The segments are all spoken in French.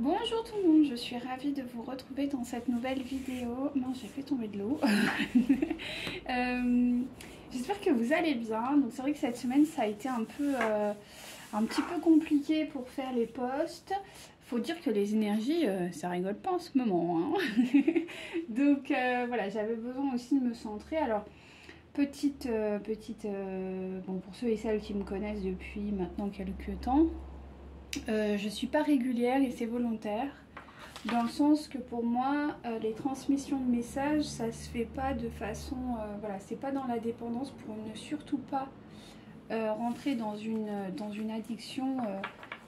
Bonjour tout le monde, je suis ravie de vous retrouver dans cette nouvelle vidéo. Mince, j'ai fait tomber de l'eau. J'espère que vous allez bien. Donc c'est vrai que cette semaine ça a été un petit peu compliqué pour faire les posts. Faut dire que les énergies, ça rigole pas en ce moment, hein. Donc voilà, j'avais besoin aussi de me centrer. Alors bon, pour ceux et celles qui me connaissent depuis maintenant quelques temps, je suis pas régulière et c'est volontaire. Dans le sens que pour moi, les transmissions de messages, ça se fait pas de façon... voilà, c'est pas dans la dépendance pour ne surtout pas rentrer dans une addiction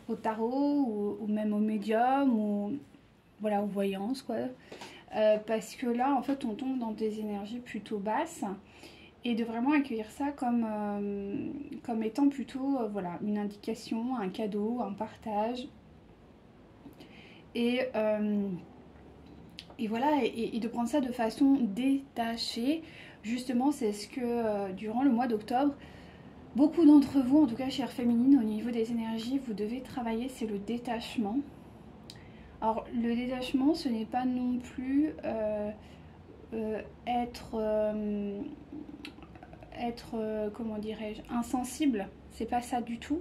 au tarot ou même au médium ou voilà, aux voyances, quoi. Parce que là, en fait, on tombe dans des énergies plutôt basses et de vraiment accueillir ça comme étant plutôt voilà, une indication, un cadeau, un partage. Et, euh, et voilà, et de prendre ça de façon détachée. Justement, c'est ce que durant le mois d'octobre, beaucoup d'entre vous, en tout cas chère féminine, au niveau des énergies, vous devez travailler, c'est le détachement. Alors, le détachement, ce n'est pas non plus comment dirais-je, insensible. C'est pas ça du tout.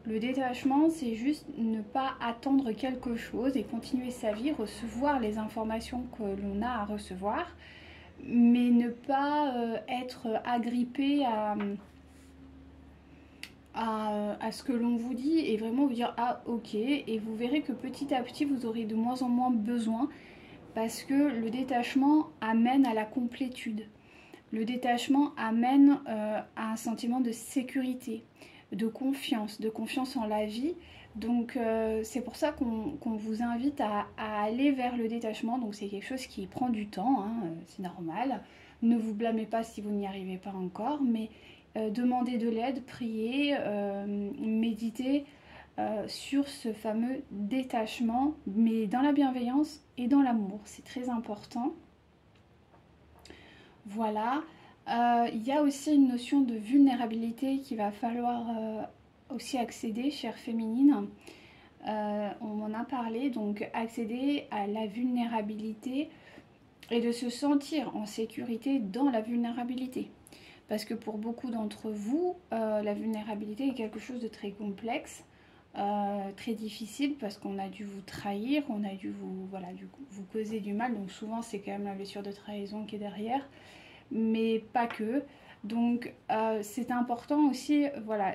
Le détachement, c'est juste ne pas attendre quelque chose et continuer sa vie, recevoir les informations que l'on a à recevoir, mais ne pas être agrippé à ce que l'on vous dit et vraiment vous dire ah ok, et vous verrez que petit à petit vous aurez de moins en moins besoin parce que le détachement amène à la complétude. Le détachement amène à un sentiment de sécurité, de confiance en la vie. Donc c'est pour ça qu'on vous invite à aller vers le détachement. Donc c'est quelque chose qui prend du temps, hein, c'est normal. Ne vous blâmez pas si vous n'y arrivez pas encore, mais demandez de l'aide, priez, méditez sur ce fameux détachement, mais dans la bienveillance et dans l'amour. C'est très important. Voilà. Il y a aussi une notion de vulnérabilité qu'il va falloir aussi accéder, chère féminine. On m'en a parlé, donc accéder à la vulnérabilité et de se sentir en sécurité dans la vulnérabilité. Parce que pour beaucoup d'entre vous, la vulnérabilité est quelque chose de très complexe, très difficile, parce qu'on a dû vous trahir, on a dû vous causer du mal, donc souvent c'est quand même la blessure de trahison qui est derrière, mais pas que. Donc c'est important aussi voilà,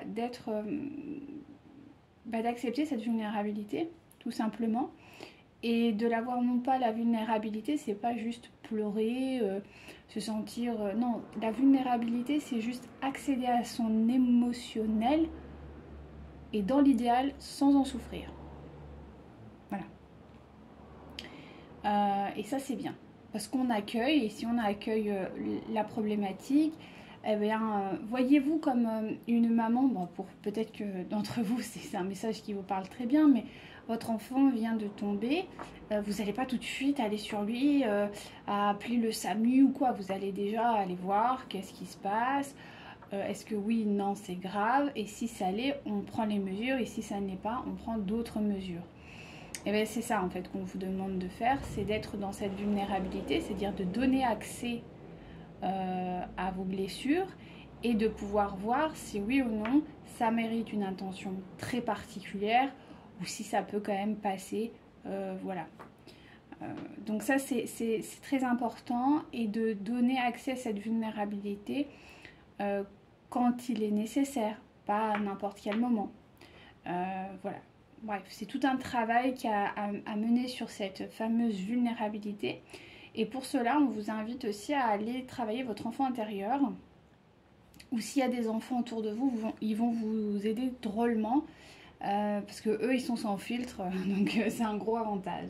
d'accepter cette vulnérabilité, tout simplement. Et de l'avoir non pas la vulnérabilité, c'est pas juste pleurer, se sentir... non, la vulnérabilité, c'est juste accéder à son émotionnel et dans l'idéal, sans en souffrir. Voilà. Et ça, c'est bien. Parce qu'on accueille, et si on accueille la problématique, eh bien, voyez-vous comme une maman, bon, pour peut-être que d'entre vous, c'est un message qui vous parle très bien, mais votre enfant vient de tomber, vous n'allez pas tout de suite aller sur lui, appeler le SAMU ou quoi, vous allez déjà aller voir qu'est-ce qui se passe, est-ce que oui, non, c'est grave, et si ça l'est, on prend les mesures, et si ça n'est pas, on prend d'autres mesures. Et bien c'est ça en fait qu'on vous demande de faire, c'est d'être dans cette vulnérabilité, c'est-à-dire de donner accès à vos blessures et de pouvoir voir si oui ou non ça mérite une intention très particulière ou si ça peut quand même passer, voilà. Donc ça c'est très important, et de donner accès à cette vulnérabilité quand il est nécessaire, pas à n'importe quel moment. Voilà. Bref, c'est tout un travail qu'il y a à mener sur cette fameuse vulnérabilité. Et pour cela, on vous invite aussi à aller travailler votre enfant intérieur. Ou s'il y a des enfants autour de vous, ils vont vous aider drôlement. Parce que eux, ils sont sans filtre. Donc c'est un gros avantage.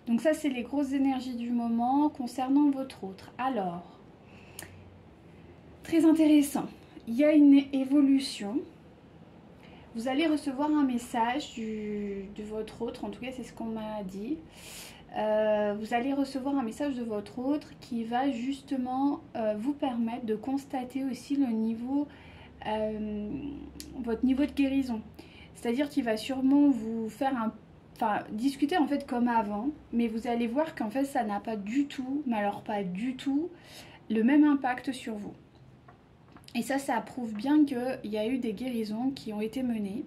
Donc ça, c'est les grosses énergies du moment concernant votre autre. Alors, très intéressant. Il y a une évolution. Vous allez recevoir un message de votre autre, en tout cas c'est ce qu'on m'a dit. Vous allez recevoir un message de votre autre qui va justement vous permettre de constater aussi le niveau, votre niveau de guérison. C'est-à-dire qu'il va sûrement vous faire enfin, discuter en fait comme avant, mais vous allez voir qu'en fait ça n'a pas du tout, mais alors pas du tout, le même impact sur vous. Et ça prouve bien qu'il y a eu des guérisons qui ont été menées,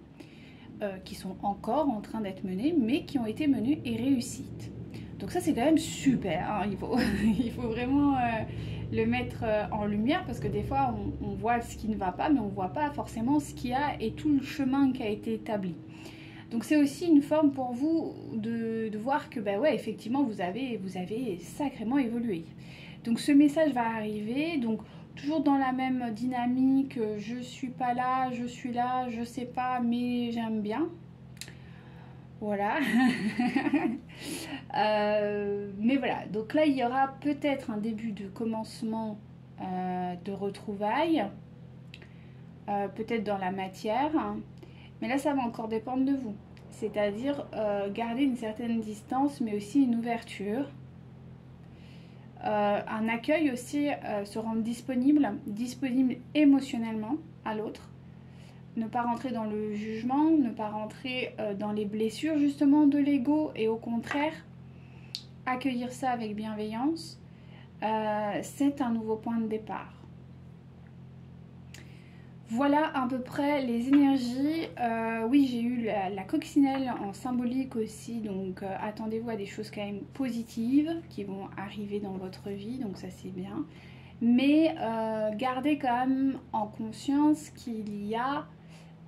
qui sont encore en train d'être menées, mais qui ont été menées et réussites. Donc ça c'est quand même super, hein. Il faut vraiment le mettre en lumière, parce que des fois on voit ce qui ne va pas, mais on ne voit pas forcément ce qu'il y a et tout le chemin qui a été établi. Donc c'est aussi une forme pour vous de voir que bah ouais, effectivement vous avez sacrément évolué. Donc ce message va arriver, donc toujours dans la même dynamique, je suis pas là, je suis là, je sais pas, mais j'aime bien. Voilà. Mais voilà, donc là il y aura peut-être un début de commencement de retrouvailles, peut-être dans la matière, mais là ça va encore dépendre de vous. C'est-à-dire garder une certaine distance, mais aussi une ouverture. Un accueil aussi, se rendre disponible émotionnellement à l'autre. Ne pas rentrer dans le jugement, ne pas rentrer dans les blessures justement de l'ego, et au contraire, accueillir ça avec bienveillance. C'est un nouveau point de départ. Voilà à peu près les énergies. Oui, j'ai eu la coccinelle en symbolique aussi, donc attendez-vous à des choses quand même positives qui vont arriver dans votre vie, donc ça c'est bien. Mais gardez quand même en conscience qu'il y a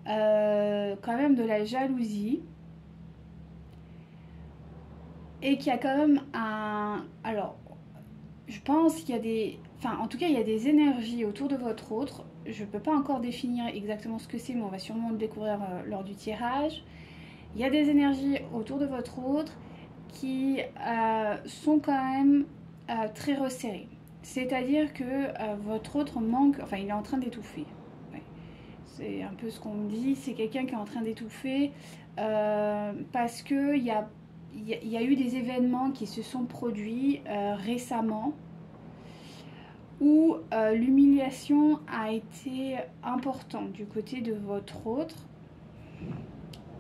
quand même de la jalousie, et qu'il y a quand même un... Alors, je pense qu'il y a des... Enfin, en tout cas, il y a des énergies autour de votre autre. Je ne peux pas encore définir exactement ce que c'est, mais on va sûrement le découvrir lors du tirage. Il y a des énergies autour de votre autre qui sont quand même très resserrées. C'est-à-dire que votre autre manque... Enfin, il est en train d'étouffer. Ouais. C'est un peu ce qu'on me dit. C'est quelqu'un qui est en train d'étouffer parce qu'il y a eu des événements qui se sont produits récemment, où l'humiliation a été importante du côté de votre autre,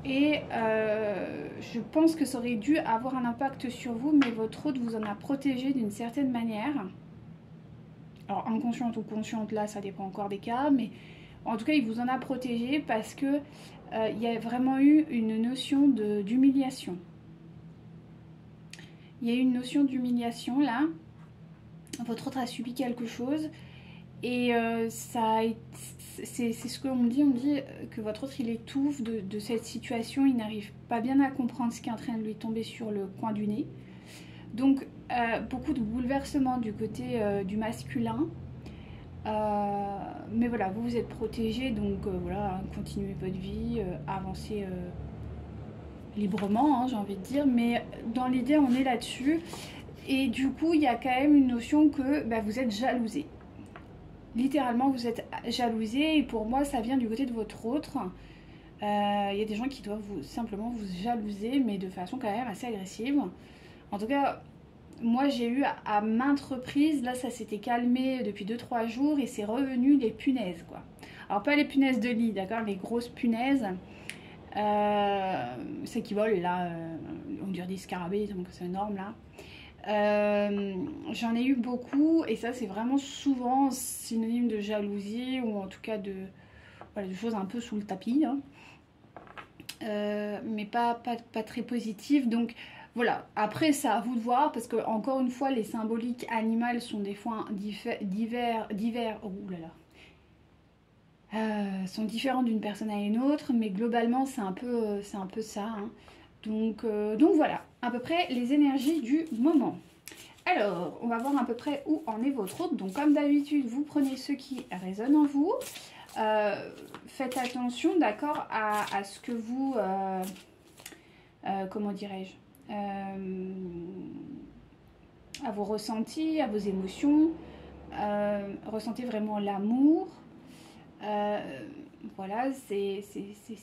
et je pense que ça aurait dû avoir un impact sur vous, mais votre autre vous en a protégé d'une certaine manière. Alors inconsciente ou consciente, là ça dépend encore des cas, mais en tout cas il vous en a protégé parce que il y a vraiment eu une notion d'humiliation. Il y a eu une notion d'humiliation là. Votre autre a subi quelque chose, et c'est ce qu'on me dit. On me dit que votre autre il étouffe de cette situation, il n'arrive pas bien à comprendre ce qui est en train de lui tomber sur le coin du nez. Donc beaucoup de bouleversements du côté du masculin, mais voilà, vous êtes protégé, donc voilà, continuez votre vie, avancez librement, hein, j'ai envie de dire, mais dans l'idée on est là-dessus. Et du coup, il y a quand même une notion que bah, vous êtes jalousé. Littéralement, vous êtes jalousé. Et pour moi, ça vient du côté de votre autre. Il y a des gens qui doivent simplement vous jalouser, mais de façon quand même assez agressive. En tout cas, moi, j'ai eu à maintes reprises. Là, ça s'était calmé depuis 2-3 jours. Et c'est revenu les punaises, quoi. Alors, pas les punaises de lit, d'accord? Les grosses punaises. Celles qui volent, là. On dirait des scarabées, donc c'est énorme, là. J'en ai eu beaucoup, et ça c'est vraiment souvent synonyme de jalousie, ou en tout cas voilà, de choses un peu sous le tapis, hein. Mais pas très positives. Donc voilà, après c'est à vous de voir, parce que encore une fois les symboliques animales sont des fois divers, oh là là, sont différents d'une personne à une autre, mais globalement c'est un peu ça, hein. Donc voilà, à peu près les énergies du moment. Alors, on va voir à peu près où en est votre autre. Donc comme d'habitude, vous prenez ceux qui résonnent en vous. Faites attention, d'accord, à ce que vous... comment dirais-je, à vos ressentis, à vos émotions. Ressentez vraiment l'amour. Voilà, c'est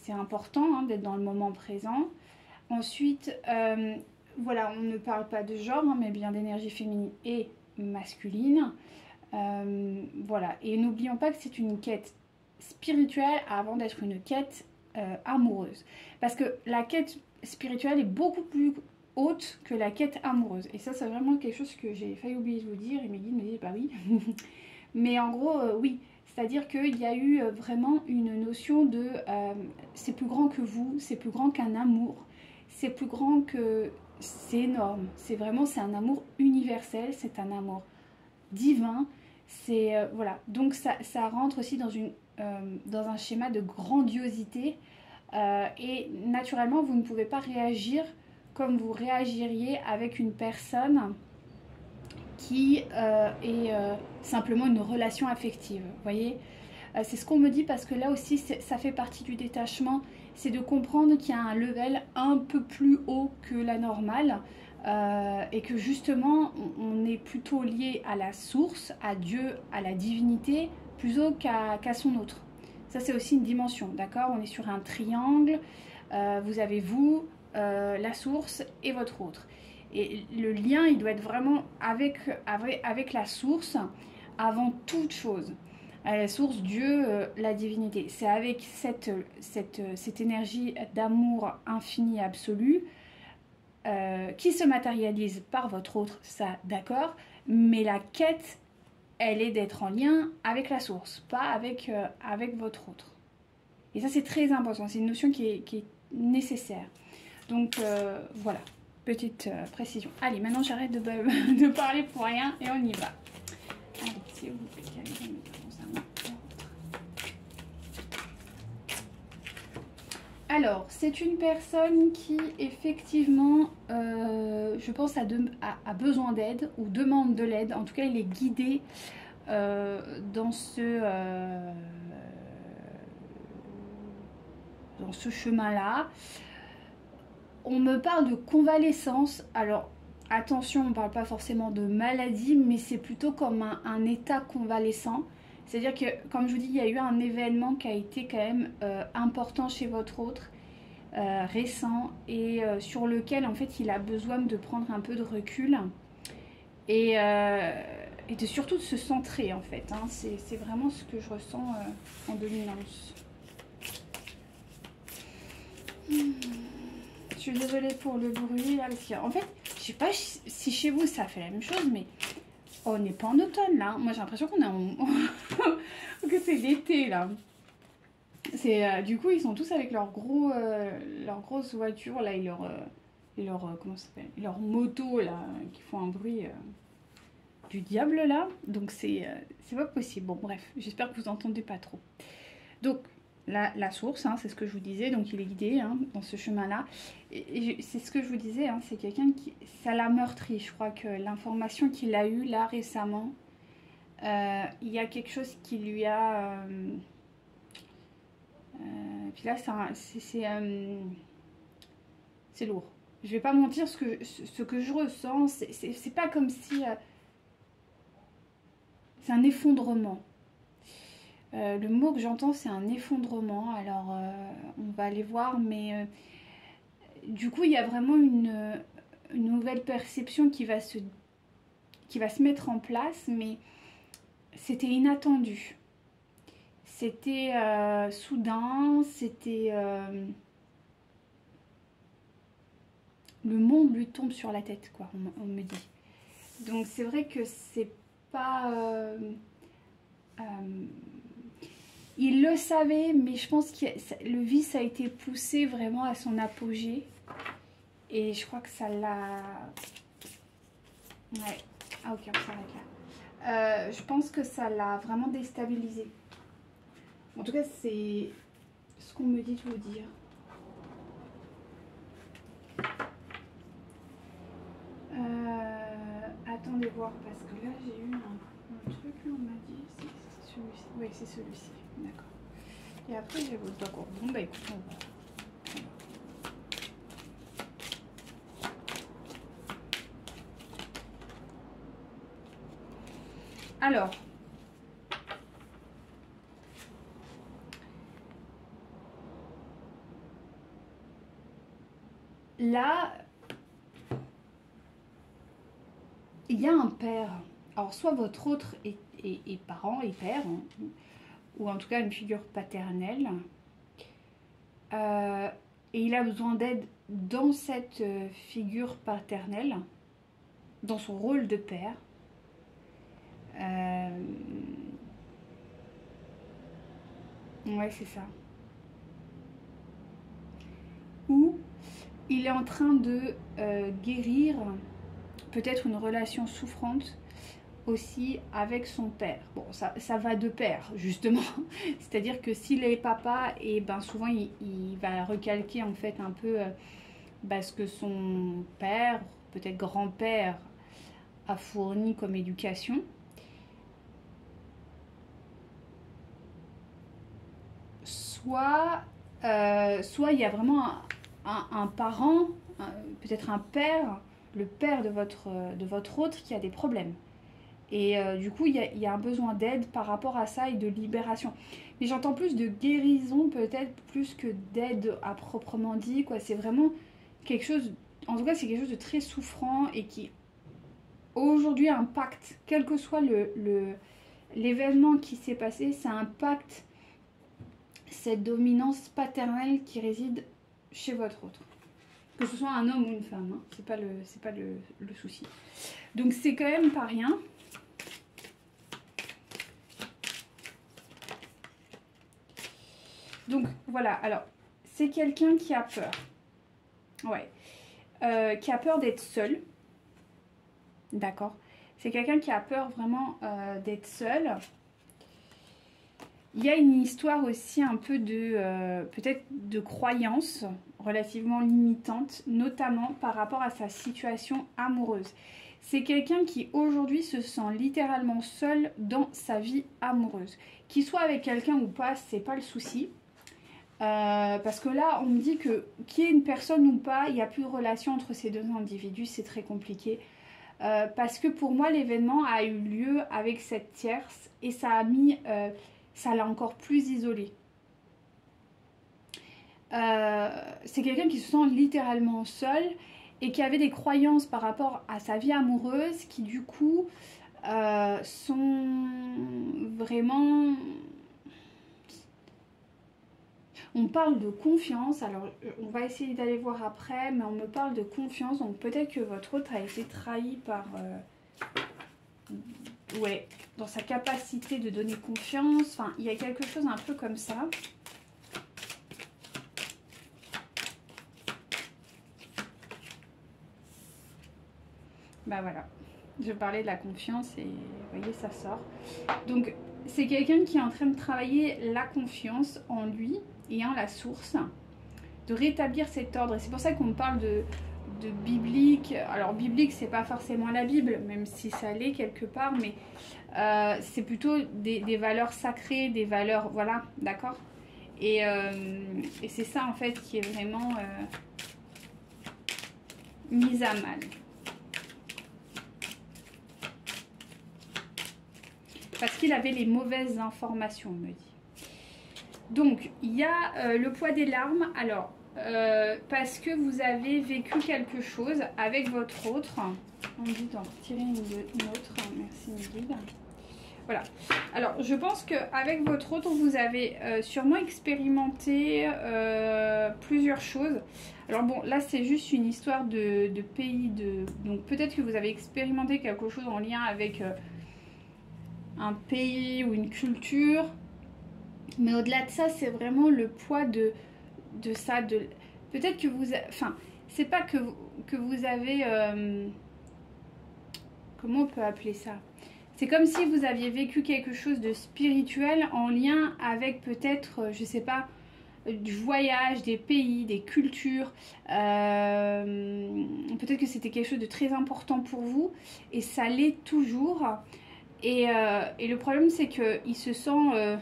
important, hein, d'être dans le moment présent. Ensuite, voilà, on ne parle pas de genre, hein, mais bien d'énergie féminine et masculine. Voilà, et n'oublions pas que c'est une quête spirituelle avant d'être une quête amoureuse. Parce que la quête spirituelle est beaucoup plus haute que la quête amoureuse. Et ça, c'est vraiment quelque chose que j'ai failli oublier de vous dire. Et mes guides me disent, bah oui. Mais en gros, oui. C'est-à-dire qu'il y a eu vraiment une notion de c'est plus grand que vous, c'est plus grand qu'un amour, c'est plus grand que... C'est énorme. C'est vraiment, c'est un amour universel, c'est un amour divin. C'est voilà. Donc ça rentre aussi dans un schéma de grandiosité. Et naturellement, vous ne pouvez pas réagir comme vous réagiriez avec une personne qui est simplement une relation affective. Vous voyez, c'est ce qu'on me dit parce que là aussi, ça fait partie du détachement. C'est de comprendre qu'il y a un level un peu plus haut que la normale. Et que justement, on est plutôt lié à la source, à Dieu, à la divinité, plutôt qu'à son autre. Ça, c'est aussi une dimension, d'accord? On est sur un triangle. Vous avez vous, la source et votre autre. Et le lien, il doit être vraiment avec la source avant toute chose. La source, Dieu, la divinité. C'est avec cette énergie d'amour infini absolu qui se matérialise par votre autre, ça d'accord, mais la quête, elle est d'être en lien avec la source, pas avec votre autre. Et ça, c'est très important, c'est une notion qui est nécessaire. Donc voilà, petite précision. Allez, maintenant j'arrête de parler pour rien et on y va. Allez, s'il vous plaît, alors, c'est une personne qui effectivement, je pense, a besoin d'aide ou demande de l'aide. En tout cas, il est guidé dans ce chemin-là. On me parle de convalescence. Alors, attention, on ne parle pas forcément de maladie, mais c'est plutôt comme un état convalescent. C'est-à-dire que, comme je vous dis, il y a eu un événement qui a été quand même important chez votre autre, récent, et sur lequel, en fait, il a besoin de prendre un peu de recul et surtout de se centrer, en fait. Hein. C'est vraiment ce que je ressens en dominance. Je suis désolée pour le bruit, là, parce qu'en fait, je sais pas si chez vous ça fait la même chose, mais on n'est pas en automne là. Moi j'ai l'impression qu'on est que c'est l'été là. Du coup ils sont tous avec leurs grosses voitures là et comment ça s'appelle, leurs motos là qui font un bruit du diable là. Donc c'est pas possible. Bon bref, j'espère que vous entendez pas trop. Donc la source, hein, c'est ce que je vous disais, donc il est guidé hein, dans ce chemin-là. Et c'est ce que je vous disais, hein, c'est quelqu'un qui... Ça l'a meurtri, je crois que l'information qu'il a eue là récemment, il y a quelque chose qui lui a... puis là, c'est lourd. Je vais pas mentir, ce que je ressens, c'est pas comme si... c'est un effondrement. Le mot que j'entends, c'est un effondrement. Alors, on va aller voir, mais du coup, il y a vraiment une nouvelle perception qui va se mettre en place, mais c'était inattendu. C'était soudain, c'était... le monde lui tombe sur la tête, quoi, on me dit. Donc, c'est vrai que c'est pas... il le savait, mais je pense que le vice a été poussé vraiment à son apogée. Et je crois que ça l'a... Ouais. Ah ok, on s'arrête là. Je pense que ça l'a vraiment déstabilisé. En tout cas, c'est ce qu'on me dit de vous dire. Attendez voir, parce que là, j'ai eu un truc, là, on m'a dit, c'est celui-ci. Oui, c'est celui-ci, d'accord. Et après, j'ai votre d'accord. Bon, bah écoute, on va... Alors, là, il y a un père. Alors, soit votre autre est parent et père, hein, ou en tout cas une figure paternelle. Et il a besoin d'aide dans cette figure paternelle, dans son rôle de père. Ouais, c'est ça. Où il est en train de guérir peut-être une relation souffrante aussi avec son père. Bon, ça va de pair, justement. C'est-à-dire que s'il est papa, et ben souvent il va recalquer en fait un peu ce que son père, peut-être grand-père, a fourni comme éducation. Soit il y a vraiment un parent, peut-être un père, le père de votre autre qui a des problèmes. Et du coup, il y a un besoin d'aide par rapport à ça et de libération. Mais j'entends plus de guérison peut-être plus que d'aide à proprement dit, quoi. C'est vraiment quelque chose, en tout cas, c'est quelque chose de très souffrant et qui aujourd'hui impacte, quel que soit l'événement qui s'est passé, ça impacte cette dominance paternelle qui réside chez votre autre. Que ce soit un homme ou une femme, hein. C'est pas le souci. Donc c'est quand même pas rien. Donc voilà, alors c'est quelqu'un qui a peur. Ouais. Qui a peur d'être seul. D'accord. C'est quelqu'un qui a peur vraiment d'être seul. Il y a une histoire aussi un peu de peut-être de croyances relativement limitantes, notamment par rapport à sa situation amoureuse. C'est quelqu'un qui aujourd'hui se sent littéralement seul dans sa vie amoureuse. Qu'il soit avec quelqu'un ou pas, c'est pas le souci. Parce que là, on me dit que qu'il y ait une personne ou pas, il n'y a plus de relation entre ces deux individus, c'est très compliqué. Parce que pour moi, l'événement a eu lieu avec cette tierce et ça l'a encore plus isolé. C'est quelqu'un qui se sent littéralement seul et qui avait des croyances par rapport à sa vie amoureuse qui du coup sont vraiment... On parle de confiance, alors on va essayer d'aller voir après, mais on me parle de confiance, donc peut-être que votre autre a été trahi par... ouais, dans sa capacité de donner confiance, enfin, il y a quelque chose un peu comme ça. Bah voilà, je parlais de la confiance et vous voyez, ça sort. Donc, c'est quelqu'un qui est en train de travailler la confiance en lui et en la source, de rétablir cet ordre. Et c'est pour ça qu'on me parle de biblique. Alors, biblique, c'est pas forcément la Bible, même si ça l'est quelque part, mais c'est plutôt des valeurs sacrées, des valeurs, voilà, d'accord. Et c'est ça, en fait, qui est vraiment mise à mal. Parce qu'il avait les mauvaises informations, on me dit. Donc, il y a le poids des larmes. Alors, parce que vous avez vécu quelque chose avec votre autre. On me dit d'en retirer une autre. Merci, mes guides. Voilà. Alors, je pense qu'avec votre autre, vous avez sûrement expérimenté plusieurs choses. Alors bon, là, c'est juste une histoire de pays. Donc, peut-être que vous avez expérimenté quelque chose en lien avec un pays ou une culture. Mais au-delà de ça, c'est vraiment le poids de ça. Peut-être que vous... Enfin, c'est pas que vous avez... comment on peut appeler ça? C'est comme si vous aviez vécu quelque chose de spirituel en lien avec peut-être, je sais pas, du voyage, des pays, des cultures. Peut-être que c'était quelque chose de très important pour vous. Et ça l'est toujours. Et le problème, c'est qu'il se sent...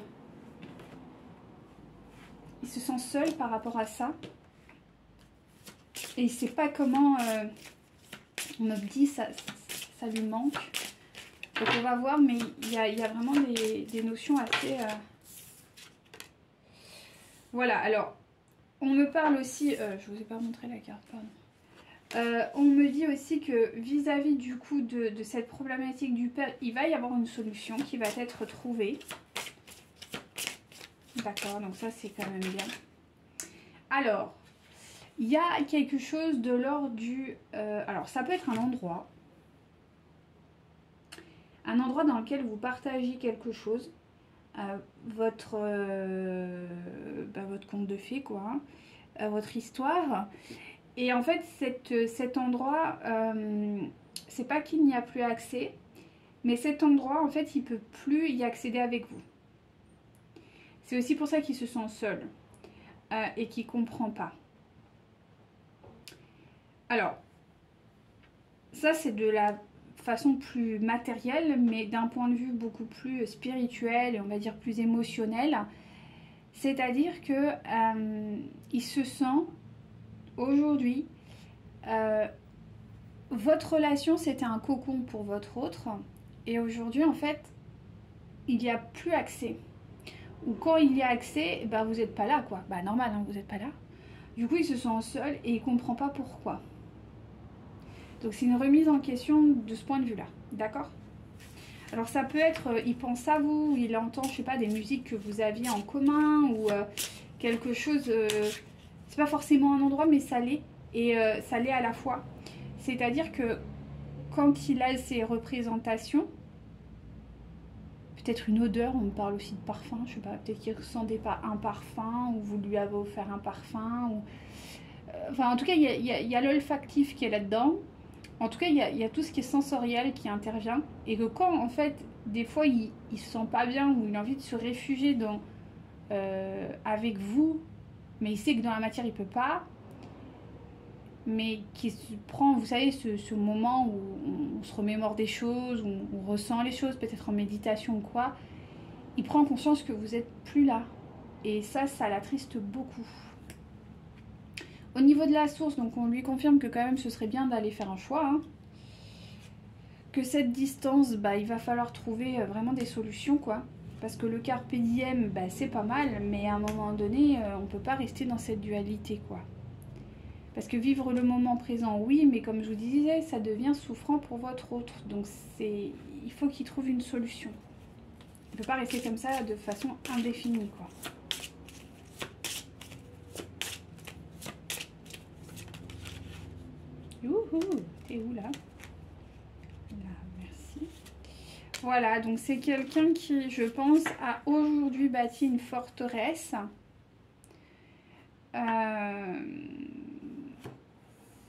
il se sent seul par rapport à ça. Et il ne sait pas comment... on me dit ça lui manque. Donc on va voir, mais il y a vraiment des notions assez... Voilà, alors, on me parle aussi... je ne vous ai pas montré la carte, pardon. On me dit aussi que vis-à-vis du coup de cette problématique du père, il va y avoir une solution qui va être trouvée. D'accord, donc ça c'est quand même bien. Alors, Il y a quelque chose de l'ordre du... alors, ça peut être un endroit dans lequel vous partagez quelque chose, votre conte de fées, quoi, votre histoire. Et en fait, cet endroit, c'est pas qu'il n'y a plus accès, mais cet endroit, en fait, il peut plus y accéder avec vous. C'est aussi pour ça qu'il se sent seul et qu'il comprend pas. Alors, ça c'est de la façon plus matérielle, mais d'un point de vue beaucoup plus spirituel et on va dire plus émotionnel. C'est-à-dire que il se sent aujourd'hui, votre relation c'était un cocon pour votre autre, et aujourd'hui en fait, il n'y a plus accès. Ou quand il y a accès, bah vous n'êtes pas là quoi. Bah normal, hein, vous n'êtes pas là. Du coup, il se sent seul et il comprend pas pourquoi. Donc c'est une remise en question de ce point de vue-là, d'accord? Alors ça peut être, il pense à vous, il entend, je sais pas, des musiques que vous aviez en commun ou quelque chose. C'est pas forcément un endroit, mais ça l'est et ça l'est à la fois. C'est-à-dire que quand il a ces représentations, peut-être une odeur, on me parle aussi de parfum, je sais pas, peut-être qu'il ne ressentait pas un parfum ou vous lui avez offert un parfum. Ou... enfin, en tout cas, il y a l'olfactif qui est là-dedans. En tout cas, il y a tout ce qui est sensoriel qui intervient. Et que quand, en fait, des fois, il se sent pas bien ou il a envie de se réfugier avec vous, mais il sait que dans la matière, il peut pas. Mais qui se prend, vous savez, ce moment où on se remémore des choses, où on ressent les choses, peut-être en méditation ou quoi. Il prend conscience que vous n'êtes plus là. Et ça l'attriste beaucoup. Au niveau de la source, donc on lui confirme que quand même ce serait bien d'aller faire un choix. Hein. Que cette distance, bah, il va falloir trouver vraiment des solutions, quoi. Parce que le carpe diem, bah, c'est pas mal, mais à un moment donné, on ne peut pas rester dans cette dualité, quoi. Parce que vivre le moment présent, oui, mais comme je vous disais, ça devient souffrant pour votre autre. Donc il faut qu'il trouve une solution. Il ne peut pas rester comme ça de façon indéfinie, quoi. Youhou, t'es où là? Là, merci. Voilà, donc c'est quelqu'un qui, je pense, a aujourd'hui bâti une forteresse.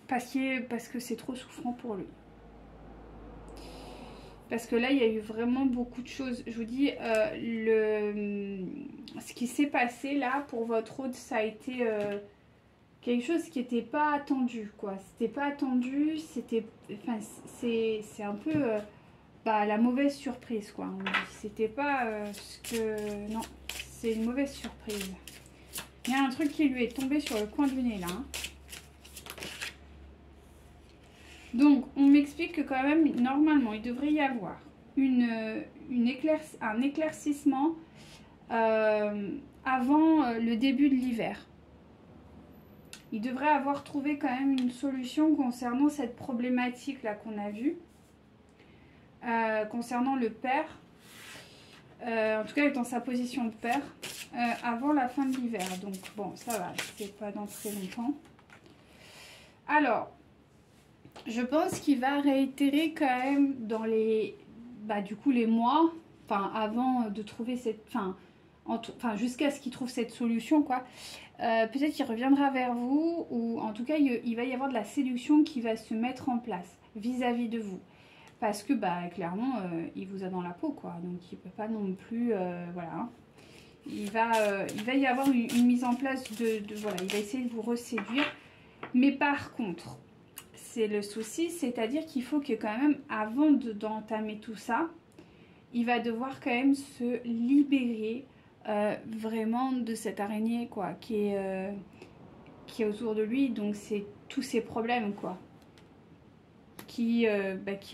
Parce que c'est trop souffrant pour lui. Parce que là, il y a eu vraiment beaucoup de choses. Je vous dis, ce qui s'est passé là pour votre autre, ça a été quelque chose qui n'était pas attendu, quoi. C'était pas attendu, c'était... Enfin, c'est un peu la mauvaise surprise, quoi. C'était pas ce que... Non, c'est une mauvaise surprise. Il y a un truc qui lui est tombé sur le coin du nez, là. Hein. Donc, on m'explique que quand même, normalement, il devrait y avoir un éclaircissement avant le début de l'hiver. Il devrait avoir trouvé quand même une solution concernant cette problématique-là qu'on a vue, concernant le père, en tout cas étant sa position de père, avant la fin de l'hiver. Donc, bon, ça va, c'est pas dans très longtemps. Alors... je pense qu'il va réitérer quand même dans les, du coup les mois, enfin avant de trouver cette, enfin jusqu'à ce qu'il trouve cette solution quoi. Peut-être qu'il reviendra vers vous ou en tout cas il va y avoir de la séduction qui va se mettre en place vis-à-vis de vous. Parce que clairement il vous a dans la peau quoi, donc il peut pas non plus, voilà. Il va y avoir une mise en place voilà, il va essayer de vous reséduire. Mais par contre... c'est le souci, c'est-à-dire qu'il faut que quand même, avant d'entamer tout ça, il va devoir quand même se libérer vraiment de cette araignée, quoi, qui est autour de lui. Donc, c'est tous ces problèmes, quoi, qui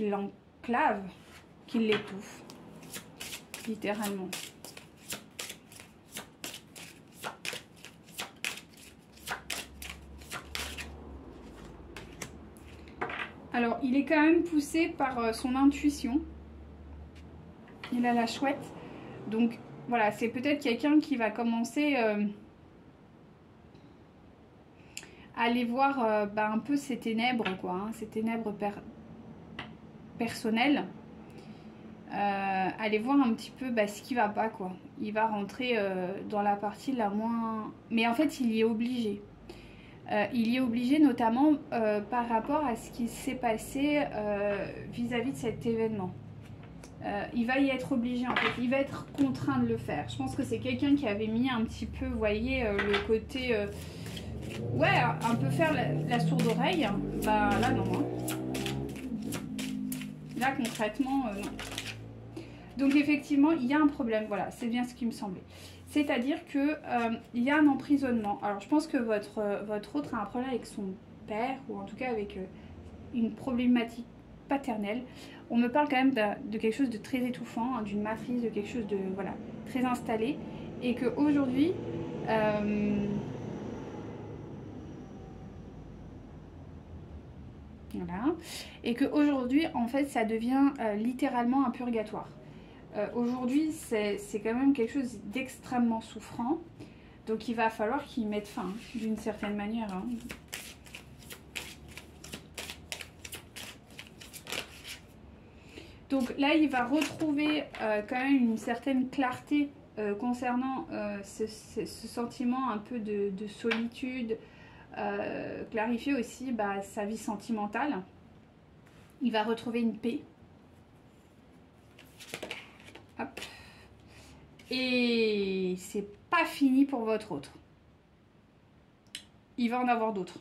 l'enclavent, qui l'étouffent, littéralement. Alors, il est quand même poussé par son intuition. Il a la chouette. Donc, voilà, c'est peut-être quelqu'un qui va commencer aller voir un peu ses ténèbres, quoi, hein, ses ténèbres personnelles. Aller voir un petit peu ce qui va pas, quoi. Il va rentrer dans la partie la moins... Mais en fait, il y est obligé. Il y est obligé notamment par rapport à ce qui s'est passé vis-à-vis de cet événement. Il va y être obligé, en fait. Il va être contraint de le faire. Je pense que c'est quelqu'un qui avait mis un petit peu, vous voyez, le côté... ouais, un peu faire la sourde oreille. Bah là, non. Hein. Là, concrètement, non. Donc effectivement, il y a un problème, voilà, c'est bien ce qui me semblait. C'est-à-dire que il y a un emprisonnement. Alors je pense que votre autre a un problème avec son père, ou en tout cas avec une problématique paternelle. On me parle quand même de quelque chose de très étouffant, hein, d'une matrice, de quelque chose de voilà, très installé. Et qu'aujourd'hui... voilà. Et qu'aujourd'hui, en fait, ça devient littéralement un purgatoire. Aujourd'hui, c'est quand même quelque chose d'extrêmement souffrant. Donc, il va falloir qu'il mette fin, hein, d'une certaine manière. Hein. Donc là, il va retrouver quand même une certaine clarté concernant ce sentiment un peu de solitude. Clarifier aussi sa vie sentimentale. Il va retrouver une paix. Hop. Et c'est pas fini pour votre autre. Il va en avoir d'autres.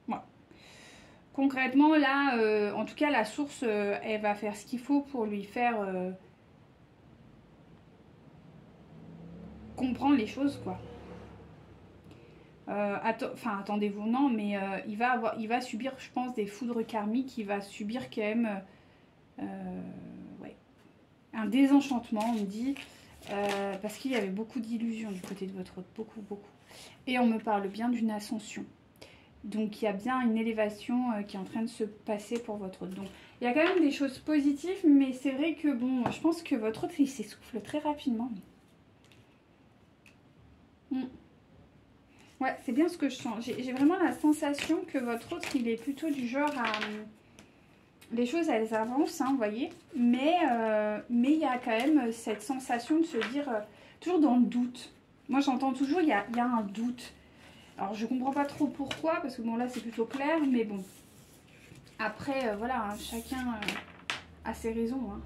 Voilà. Concrètement, là, en tout cas, la source, elle va faire ce qu'il faut pour lui faire comprendre les choses, quoi. Enfin, attendez-vous, non, mais il va subir, je pense, des foudres karmiques. Il va subir quand même ouais, un désenchantement, on me dit, parce qu'il y avait beaucoup d'illusions du côté de votre autre, beaucoup, beaucoup. Et on me parle bien d'une ascension. Donc, il y a bien une élévation qui est en train de se passer pour votre autre. Donc, il y a quand même des choses positives, mais c'est vrai que, bon, je pense que votre autre, il s'essouffle très rapidement. Ouais, c'est bien ce que je sens. J'ai vraiment la sensation que votre autre, il est plutôt du genre à... les choses, elles avancent, hein, vous voyez. Mais il y a quand même cette sensation de se dire... toujours dans le doute. Moi, j'entends toujours, il y a un doute. Alors, je comprends pas trop pourquoi, parce que bon, là, c'est plutôt clair. Mais bon. Après, voilà, hein, chacun a ses raisons, hein.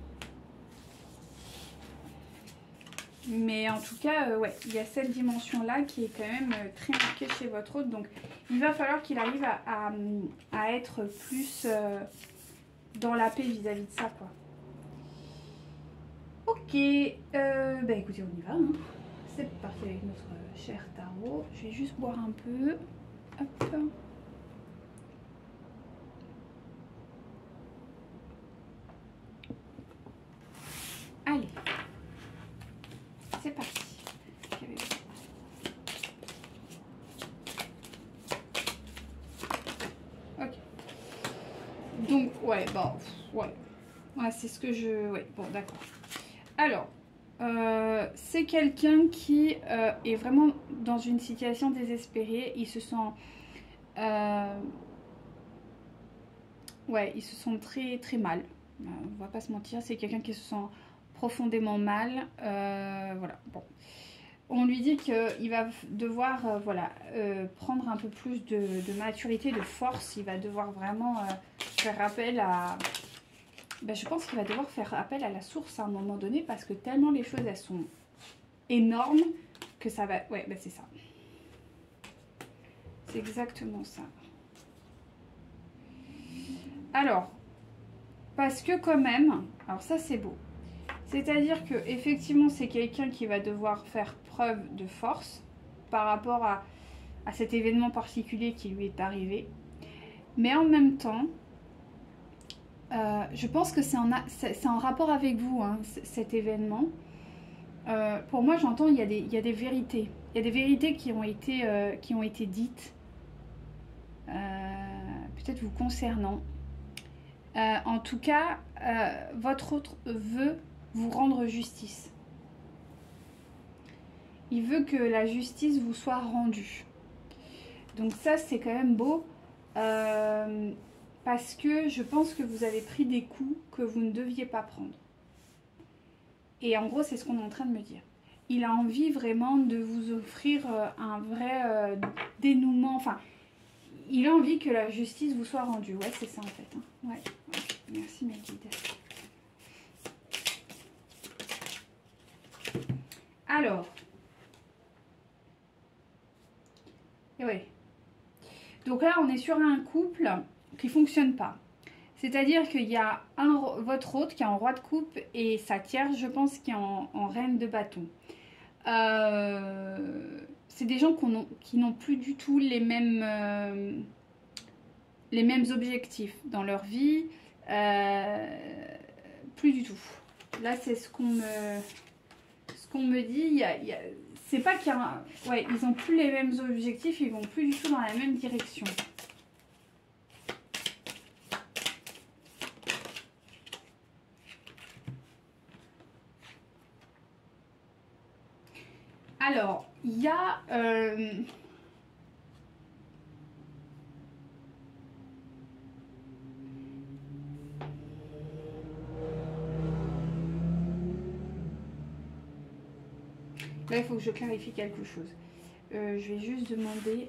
Mais en tout cas, ouais, il y a cette dimension-là qui est quand même très marquée chez votre autre. Donc, il va falloir qu'il arrive à être plus dans la paix vis-à-vis de ça, quoi. Ok, bah écoutez, on y va. Hein. C'est parti avec notre cher tarot. Je vais juste boire un peu. Hop. Allez. C'est parti. Ok. Donc, ouais, bon, ouais. Ouais, c'est ce que je... Ouais, bon, d'accord. Alors, c'est quelqu'un qui est vraiment dans une situation désespérée. Il se sent... ouais, il se sent très, très mal. On va pas se mentir, c'est quelqu'un qui se sent profondément mal. Voilà, bon. On lui dit qu'il va devoir voilà, prendre un peu plus de maturité, de force. Il va devoir vraiment faire appel à... Ben, je pense qu'il va devoir faire appel à la source à un moment donné parce que tellement les choses, elles sont énormes que ça va... Ouais, ben c'est ça. C'est exactement ça. Alors, parce que quand même... Alors ça, c'est beau. C'est-à-dire que effectivement, c'est quelqu'un qui va devoir faire preuve de force par rapport à cet événement particulier qui lui est arrivé. Mais en même temps, je pense que c'est en rapport avec vous, hein, cet événement. Pour moi, j'entends il y a des vérités. Il y a des vérités qui ont été dites, peut-être vous concernant. En tout cas, votre autre veut vous rendre justice. Il veut que la justice vous soit rendue. Donc ça, c'est quand même beau. Parce que je pense que vous avez pris des coups que vous ne deviez pas prendre. Et en gros, c'est ce qu'on est en train de me dire. Il a envie vraiment de vous offrir un vrai dénouement. Enfin, il a envie que la justice vous soit rendue. Ouais, c'est ça en fait. Hein. Ouais. Merci mes guides. Alors. Ouais. Donc là, on est sur un couple qui ne fonctionne pas. C'est-à-dire qu'il y a votre hôte qui est en roi de coupe et sa tierce, je pense, qui est en reine de bâton. C'est des gens qui n'ont plus du tout les mêmes objectifs dans leur vie. Plus du tout. Là, c'est ce qu'on me dit. C'est pas qu'il y a... Ouais, ils n'ont plus les mêmes objectifs, ils vont plus du tout dans la même direction. Alors, il y a... Là, il faut que je clarifie quelque chose. Je vais juste demander...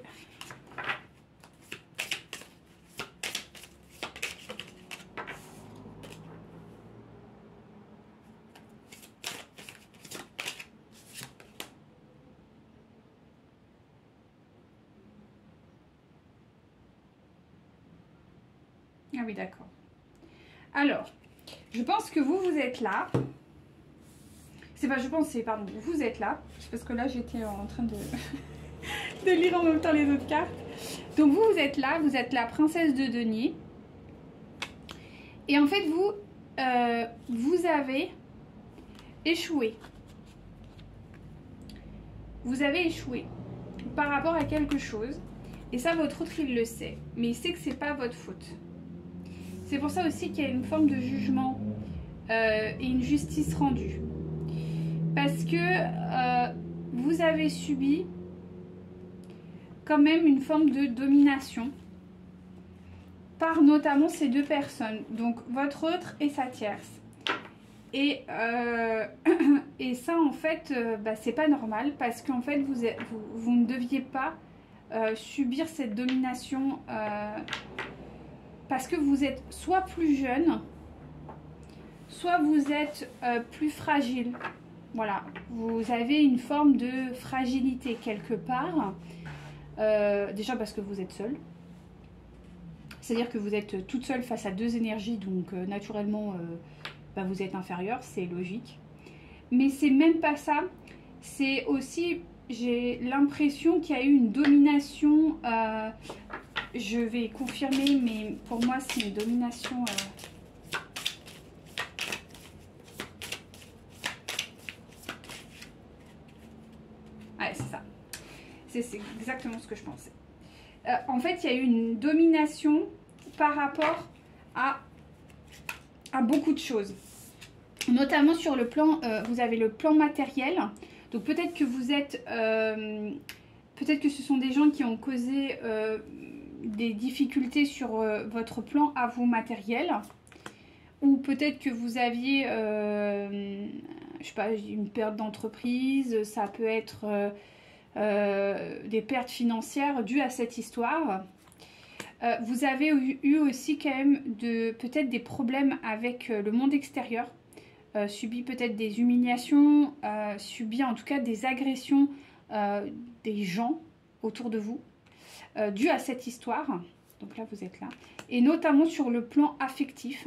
Ah oui, d'accord. Alors, je pense que vous êtes là. C'est pas je pense, c'est pardon, vous êtes là. Parce que là, j'étais en train de, de lire en même temps les autres cartes. Donc vous êtes là, vous êtes la princesse de denier. Et en fait, vous avez échoué. Vous avez échoué par rapport à quelque chose. Et ça, votre autre, il le sait. Mais il sait que c'est pas votre faute. C'est pour ça aussi qu'il y a une forme de jugement et une justice rendue. Parce que vous avez subi quand même une forme de domination par notamment ces deux personnes. Donc votre autre et sa tierce. Et ça en fait, c'est pas normal parce qu'en fait vous ne deviez pas subir cette domination parce que vous êtes soit plus jeune, soit vous êtes plus fragile. Voilà, vous avez une forme de fragilité quelque part. Déjà parce que vous êtes seule. C'est-à-dire que vous êtes toute seule face à deux énergies, donc naturellement vous êtes inférieure, c'est logique. Mais c'est même pas ça. C'est aussi, j'ai l'impression qu'il y a eu une domination. Je vais confirmer, mais pour moi c'est une domination... Ouais, c'est ça. C'est exactement ce que je pensais. En fait, il y a eu une domination par rapport à beaucoup de choses. Notamment sur le plan, vous avez le plan matériel. Donc peut-être que vous êtes... peut-être que ce sont des gens qui ont causé des difficultés sur votre plan à vous matériel. Ou peut-être que vous aviez, je sais pas, une perte d'entreprise. Ça peut être... des pertes financières dues à cette histoire. Vous avez eu aussi quand même peut-être des problèmes avec le monde extérieur, subi peut-être des humiliations, subi en tout cas des agressions des gens autour de vous, dues à cette histoire. Donc là vous êtes là. Et notamment sur le plan affectif,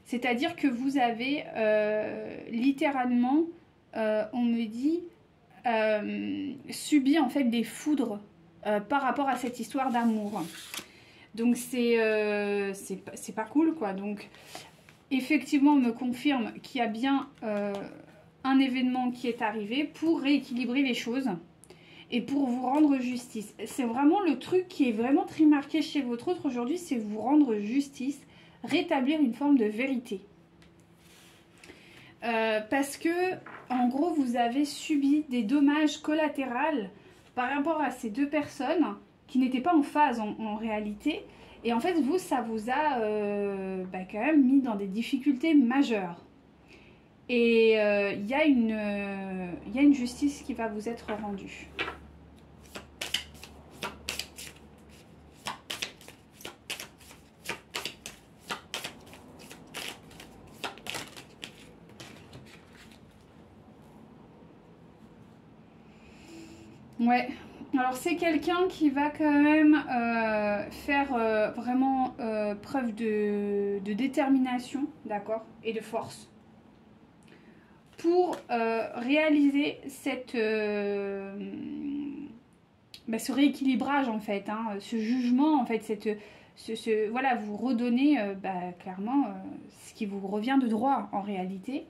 c'est-à-dire que vous avez littéralement, on me dit, subit en fait des foudres par rapport à cette histoire d'amour. Donc c'est pas cool quoi. Donc effectivement on me confirme qu'il y a bien un événement qui est arrivé pour rééquilibrer les choses et pour vous rendre justice. C'est vraiment le truc qui est vraiment très marqué chez votre autre aujourd'hui, c'est vous rendre justice, rétablir une forme de vérité. Parce que en gros vous avez subi des dommages collatéraux par rapport à ces deux personnes qui n'étaient pas en phase en réalité. Et en fait, vous, ça vous a quand même mis dans des difficultés majeures. Et il y a une justice qui va vous être rendue. Ouais, alors c'est quelqu'un qui va quand même faire vraiment preuve de détermination, d'accord, et de force pour réaliser ce rééquilibrage en fait, hein, ce jugement en fait, voilà, vous redonnez clairement ce qui vous revient de droit en réalité.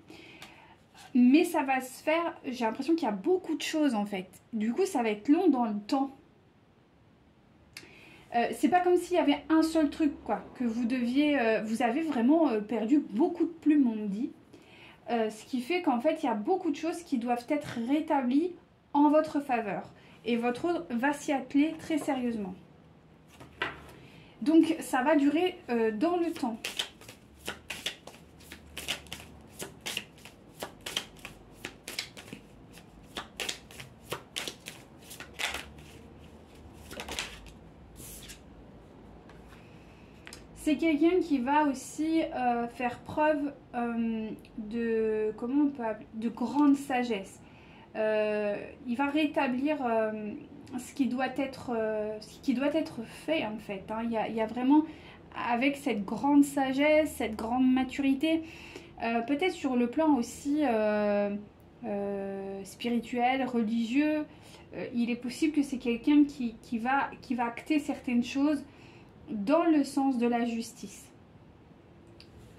Mais ça va se faire, j'ai l'impression qu'il y a beaucoup de choses en fait. Du coup, ça va être long dans le temps. C'est pas comme s'il y avait un seul truc, quoi, que vous deviez... vous avez vraiment perdu beaucoup de plumes, on me dit. Ce qui fait qu'en fait, il y a beaucoup de choses qui doivent être rétablies en votre faveur. Et votre autre va s'y atteler très sérieusement. Donc, ça va durer dans le temps. C'est quelqu'un qui va aussi faire preuve de, comment on peut appeler, de grande sagesse. Il va rétablir ce qui doit être fait en fait. Hein. Il y a vraiment, avec cette grande sagesse, cette grande maturité, peut-être sur le plan aussi spirituel, religieux, il est possible que c'est quelqu'un qui va acter certaines choses dans le sens de la justice.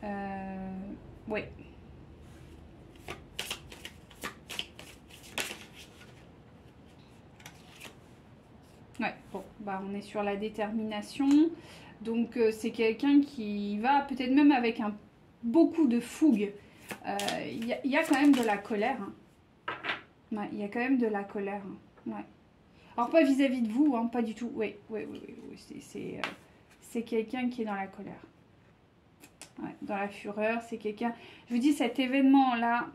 Ouais. Ouais, bon, bah on est sur la détermination. Donc c'est quelqu'un qui va peut-être même avec beaucoup de fougue. Il y a quand même de la colère. Hein. Ouais, il y a quand même de la colère. Hein. Ouais. Alors pas vis-à-vis de vous, hein, pas du tout. Oui. C'est quelqu'un qui est dans la colère. Ouais, dans la fureur, c'est quelqu'un... Je vous dis, cet événement-là,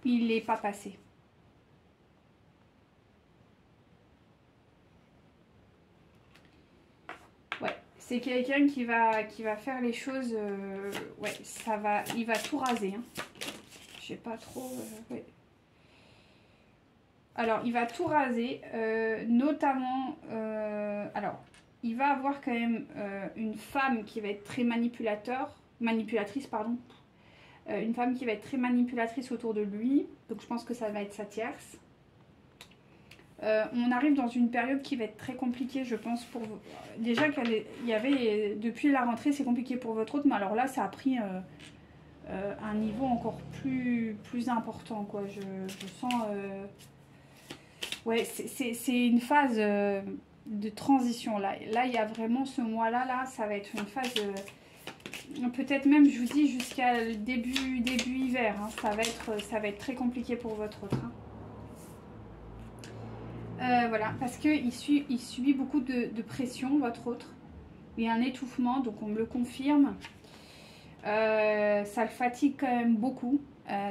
il n'est pas passé. Ouais, c'est quelqu'un qui va faire les choses... ouais, il va tout raser. Hein. Je sais pas trop... ouais. Alors, il va tout raser, notamment... alors... Il va avoir quand même une femme qui va être très manipulatrice, pardon. Une femme qui va être très manipulatrice autour de lui. Donc je pense que ça va être sa tierce. On arrive dans une période qui va être très compliquée, je pense, pour vous. Déjà il y avait, depuis la rentrée, c'est compliqué pour votre autre, mais alors là, ça a pris un niveau encore plus important, quoi. Je sens... ouais, c'est une phase... de transition là. Là, il y a vraiment ce mois-là, ça va être une phase, peut-être même, je vous dis, jusqu'à début hiver. Hein, ça va être très compliqué pour votre autre. Hein. Voilà, parce qu'il subit beaucoup de pression, votre autre. Il y a un étouffement, donc on me le confirme. Ça le fatigue quand même beaucoup.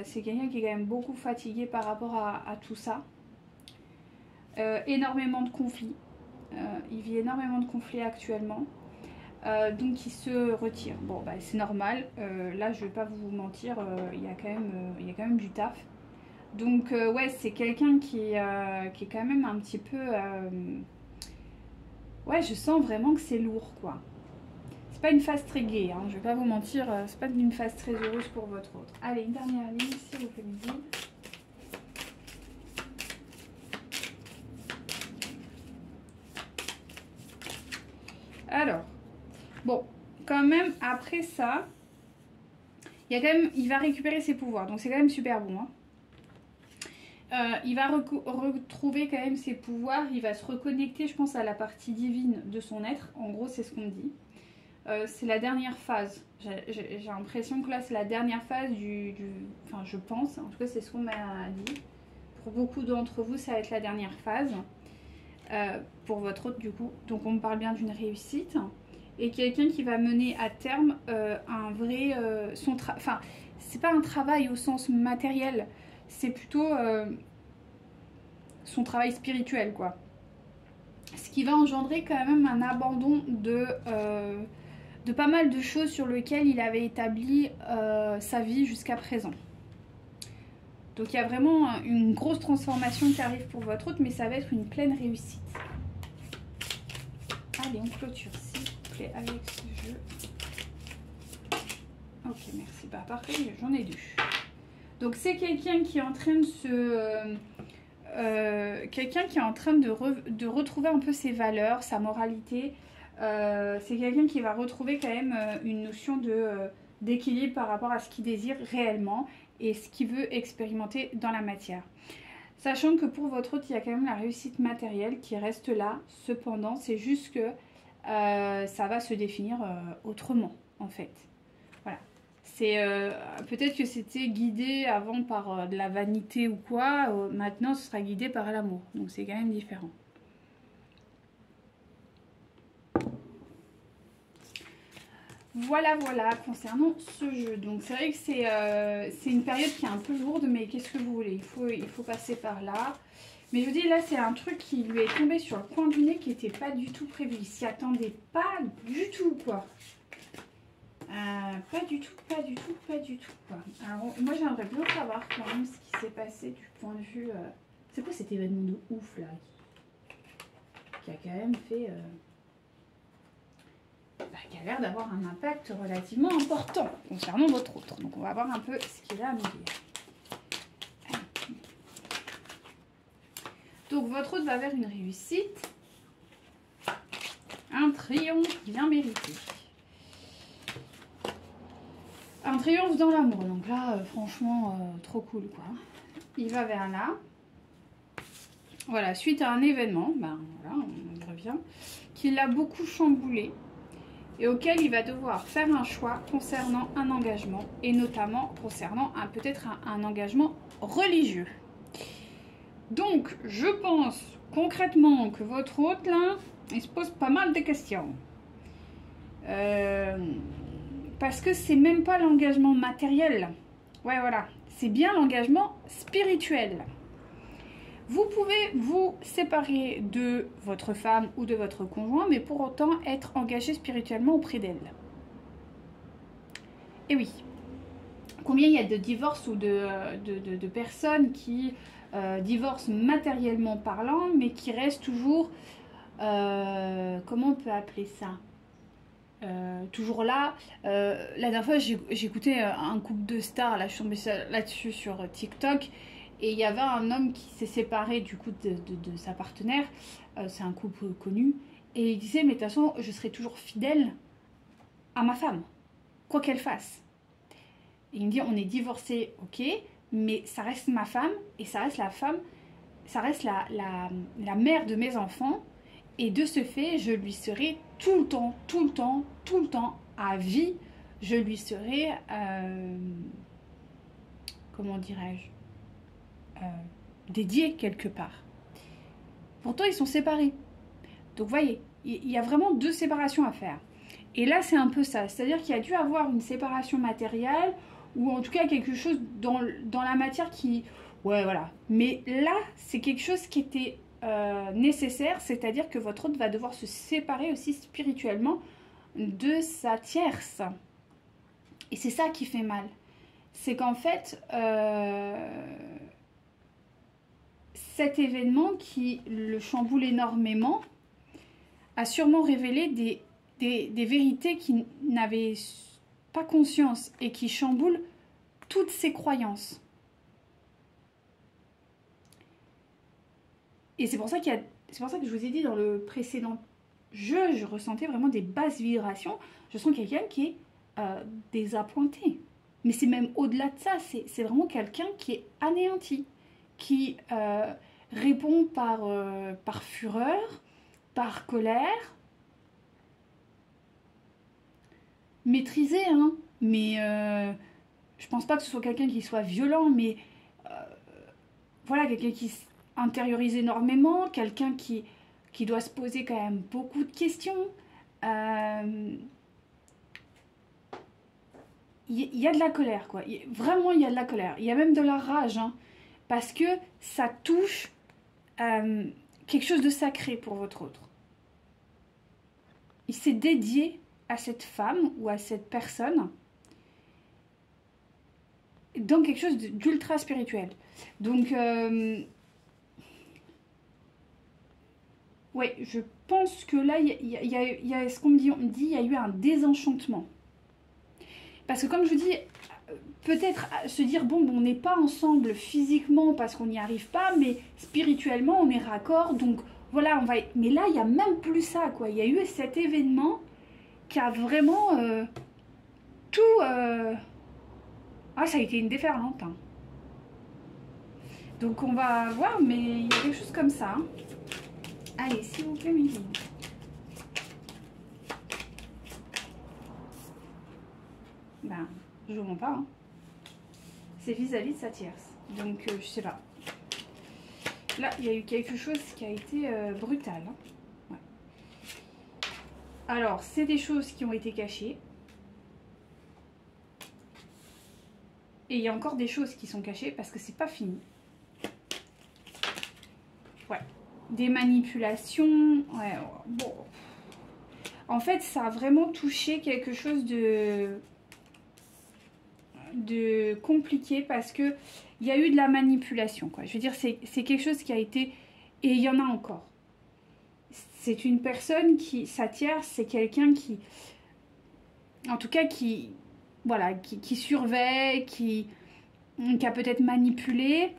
C'est quelqu'un qui est quand même beaucoup fatigué par rapport à tout ça. Énormément de conflits. Il vit énormément de conflits actuellement. Donc il se retire. Bon, bah, c'est normal. Là, je vais pas vous mentir, il y a quand même du taf. Donc, ouais, c'est quelqu'un qui est quand même un petit peu... ouais, je sens vraiment que c'est lourd, quoi. C'est pas une phase très gaie, hein, je vais pas vous mentir. C'est pas une phase très heureuse pour votre autre. Allez, une dernière ligne, s'il vous plaît, midi. Alors, bon, quand même, après ça, il va récupérer ses pouvoirs. Donc, c'est quand même super bon. Hein. Il va retrouver quand même ses pouvoirs. Il va se reconnecter, je pense, à la partie divine de son être. En gros, c'est ce qu'on me dit. C'est la dernière phase. J'ai l'impression que là, c'est la dernière phase Enfin, je pense. En tout cas, c'est ce qu'on m'a dit. Pour beaucoup d'entre vous, ça va être la dernière phase. pour votre hôte du coup. Donc on parle bien d'une réussite. Et quelqu'un qui va mener à terme un vrai... Enfin, c'est pas un travail au sens matériel, c'est plutôt son travail spirituel, quoi. Ce qui va engendrer quand même un abandon de pas mal de choses sur lesquelles il avait établi sa vie jusqu'à présent. Donc il y a vraiment une grosse transformation qui arrive pour votre hôte, mais ça va être une pleine réussite. Allez, on clôture s'il vous plaît avec ce jeu. Ok, merci. Bah parfait, j'en ai deux. Donc c'est quelqu'un qui est en train de se... quelqu'un qui est en train de retrouver un peu ses valeurs, sa moralité. C'est quelqu'un qui va retrouver quand même une notion d'équilibre par rapport à ce qu'il désire réellement et ce qu'il veut expérimenter dans la matière. Sachant que pour votre hôte, il y a quand même la réussite matérielle qui reste là. Cependant, c'est juste que ça va se définir autrement, en fait. Voilà. Peut-être que c'était guidé avant par de la vanité ou quoi. Maintenant, ce sera guidé par l'amour. Donc, c'est quand même différent. Voilà, voilà, concernant ce jeu. Donc, c'est vrai que c'est une période qui est un peu lourde, mais qu'est-ce que vous voulez, il faut passer par là. Mais je vous dis, là, c'est un truc qui lui est tombé sur le coin du nez qui n'était pas du tout prévu. Il s'y attendait pas du tout, quoi. Pas du tout, pas du tout, pas du tout, quoi. Alors, moi, j'aimerais bien savoir quand même ce qui s'est passé du point de vue... C'est quoi cet événement de ouf, là, qui a quand même fait... qui a l'air d'avoir un impact relativement important concernant votre autre. Donc, on va voir un peu ce qu'il a à nous dire. Donc, votre autre va vers une réussite. Un triomphe bien mérité. Un triomphe dans l'amour. Donc là, franchement, trop cool, quoi. Il va vers là. Voilà, suite à un événement, ben voilà, on revient, qui l'a beaucoup chamboulé et auquel il va devoir faire un choix concernant un engagement et notamment concernant peut-être un engagement religieux. Donc, je pense concrètement que votre hôte, là, il se pose pas mal de questions. Parce que c'est même pas l'engagement matériel. Ouais, voilà. C'est bien l'engagement spirituel. Vous pouvez vous séparer de votre femme ou de votre conjoint, mais pour autant être engagé spirituellement auprès d'elle. Et oui. Combien il y a de divorces ou de personnes qui divorcent matériellement parlant, mais qui restent toujours... comment on peut appeler ça ? Toujours là. La dernière fois, j'écoutais un couple de stars, là, je suis tombée là-dessus sur TikTok, et il y avait un homme qui s'est séparé du coup de sa partenaire, c'est un couple connu, et il disait, mais de toute façon, je serai toujours fidèle à ma femme, quoi qu'elle fasse. Et il me dit, on est divorcés, ok, mais ça reste ma femme, et ça reste la femme, ça reste la mère de mes enfants, et de ce fait, je lui serai tout le temps, à vie, je lui serai, comment dirais-je, dédiée quelque part. Pourtant, ils sont séparés. Donc, vous voyez, il y a vraiment deux séparations à faire. Et là, c'est un peu ça. C'est-à-dire qu'il y a dû avoir une séparation matérielle, ou en tout cas quelque chose dans la matière qui... Ouais, voilà. Mais là, c'est quelque chose qui était... nécessaire, c'est-à-dire que votre hôte va devoir se séparer aussi spirituellement de sa tierce. Et c'est ça qui fait mal. C'est qu'en fait, cet événement qui le chamboule énormément a sûrement révélé des vérités qu'il n'avait pas conscience et qui chamboulent toutes ses croyances. Et c'est pour ça que je vous ai dit dans le précédent jeu, je ressentais vraiment des basses vibrations. Je sens quelqu'un qui est désappointé. Mais c'est même au-delà de ça, c'est vraiment quelqu'un qui est anéanti, qui répond par fureur, par colère, maîtrisé, hein. Mais je pense pas que ce soit quelqu'un qui soit violent, mais voilà, quelqu'un qui intériorise énormément, quelqu'un qui qui doit se poser quand même beaucoup de questions. Il y a de la colère, quoi. Vraiment, il y a de la colère. Il y a même de la rage, hein, parce que ça touche quelque chose de sacré pour votre autre. Il s'est dédié à cette femme ou à cette personne dans quelque chose d'ultra spirituel. Donc, ouais, je pense que là, il y a ce qu'on me dit, il y a eu un désenchantement. Parce que comme je vous dis, peut-être se dire, bon, on n'est pas ensemble physiquement parce qu'on n'y arrive pas, mais spirituellement, on est raccord, donc voilà, on va... Mais là, il n'y a même plus ça, quoi. Il y a eu cet événement qui a vraiment tout... Ah, ça a été une déferlante, hein. Donc on va voir, mais il y a quelque chose comme ça, hein. Allez, s'il vous plaît, mes filles. Ben, je vous mens pas, hein. C'est vis-à-vis de sa tierce. Donc, je sais pas. Là, il y a eu quelque chose qui a été brutal, hein. Ouais. Alors, c'est des choses qui ont été cachées. Et il y a encore des choses qui sont cachées parce que c'est pas fini. Ouais. Des manipulations. Ouais, bon. En fait, ça a vraiment touché quelque chose de compliqué parce que il y a eu de la manipulation, quoi. Je veux dire, c'est quelque chose qui a été... Et il y en a encore. C'est une personne qui... Sa tierce, c'est quelqu'un qui... En tout cas, qui... Voilà, qui surveille, qui a peut-être manipulé.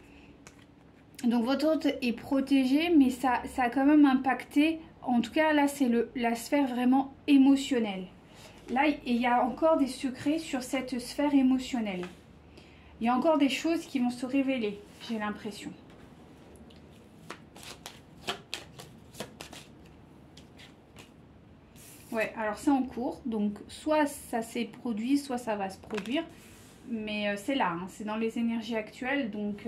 Donc votre autre est protégé, mais ça a quand même impacté. En tout cas, là, c'est la sphère vraiment émotionnelle. Là, il y a encore des secrets sur cette sphère émotionnelle. Il y a encore des choses qui vont se révéler, j'ai l'impression. Ouais, alors c'est en cours. Donc, soit ça s'est produit, soit ça va se produire. Mais c'est là, hein, c'est dans les énergies actuelles. Donc,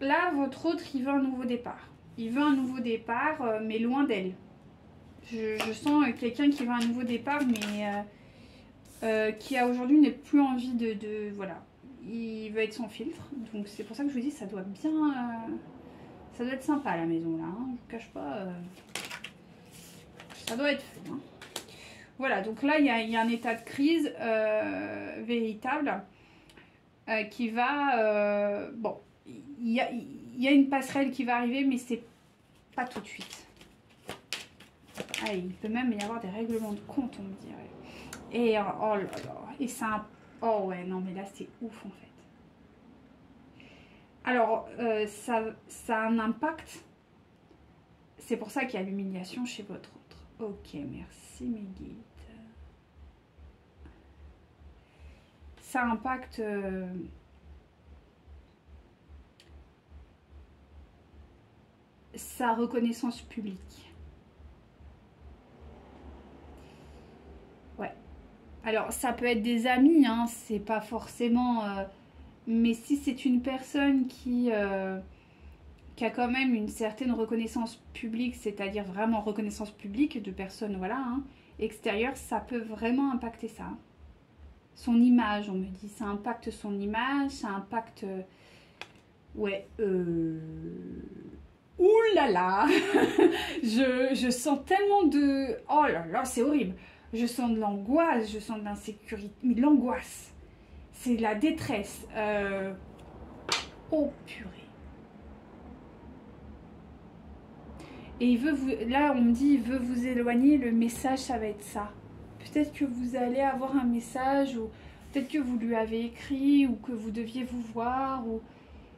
là, votre autre, il veut un nouveau départ. Il veut un nouveau départ, mais loin d'elle. Je sens quelqu'un qui veut un nouveau départ, mais qui a aujourd'hui n'est plus envie de... Voilà. Il veut être sans filtre. Donc c'est pour ça que je vous dis, ça doit bien... ça doit être sympa à la maison, là. Hein. Je vous cache pas... ça doit être fou. Hein. Voilà, donc là, il y a un état de crise véritable qui va... bon, il y a une passerelle qui va arriver, mais c'est pas tout de suite. Allez, il peut même y avoir des règlements de compte, on me dirait. Et oh là là, et ça... Oh ouais, non mais là c'est ouf en fait. Alors, ça a un impact. C'est pour ça qu'il y a l'humiliation chez votre autre. Ok, merci mes guides. Ça impacte... sa reconnaissance publique. Ouais. Alors, ça peut être des amis, hein, c'est pas forcément... mais si c'est une personne qui a quand même une certaine reconnaissance publique, c'est-à-dire vraiment reconnaissance publique de personnes, voilà, hein, extérieures, ça peut vraiment impacter ça. Son image, on me dit, ça impacte son image, ça impacte... ouais, ouh là là. je sens tellement de... Oh là là, c'est horrible. Je sens de l'angoisse, je sens de l'insécurité, mais de l'angoisse. C'est de la détresse. Oh purée. Et il veut vous... Là, on me dit, il veut vous éloigner. Le message, ça va être ça. Peut-être que vous allez avoir un message, ou peut-être que vous lui avez écrit, ou que vous deviez vous voir, ou...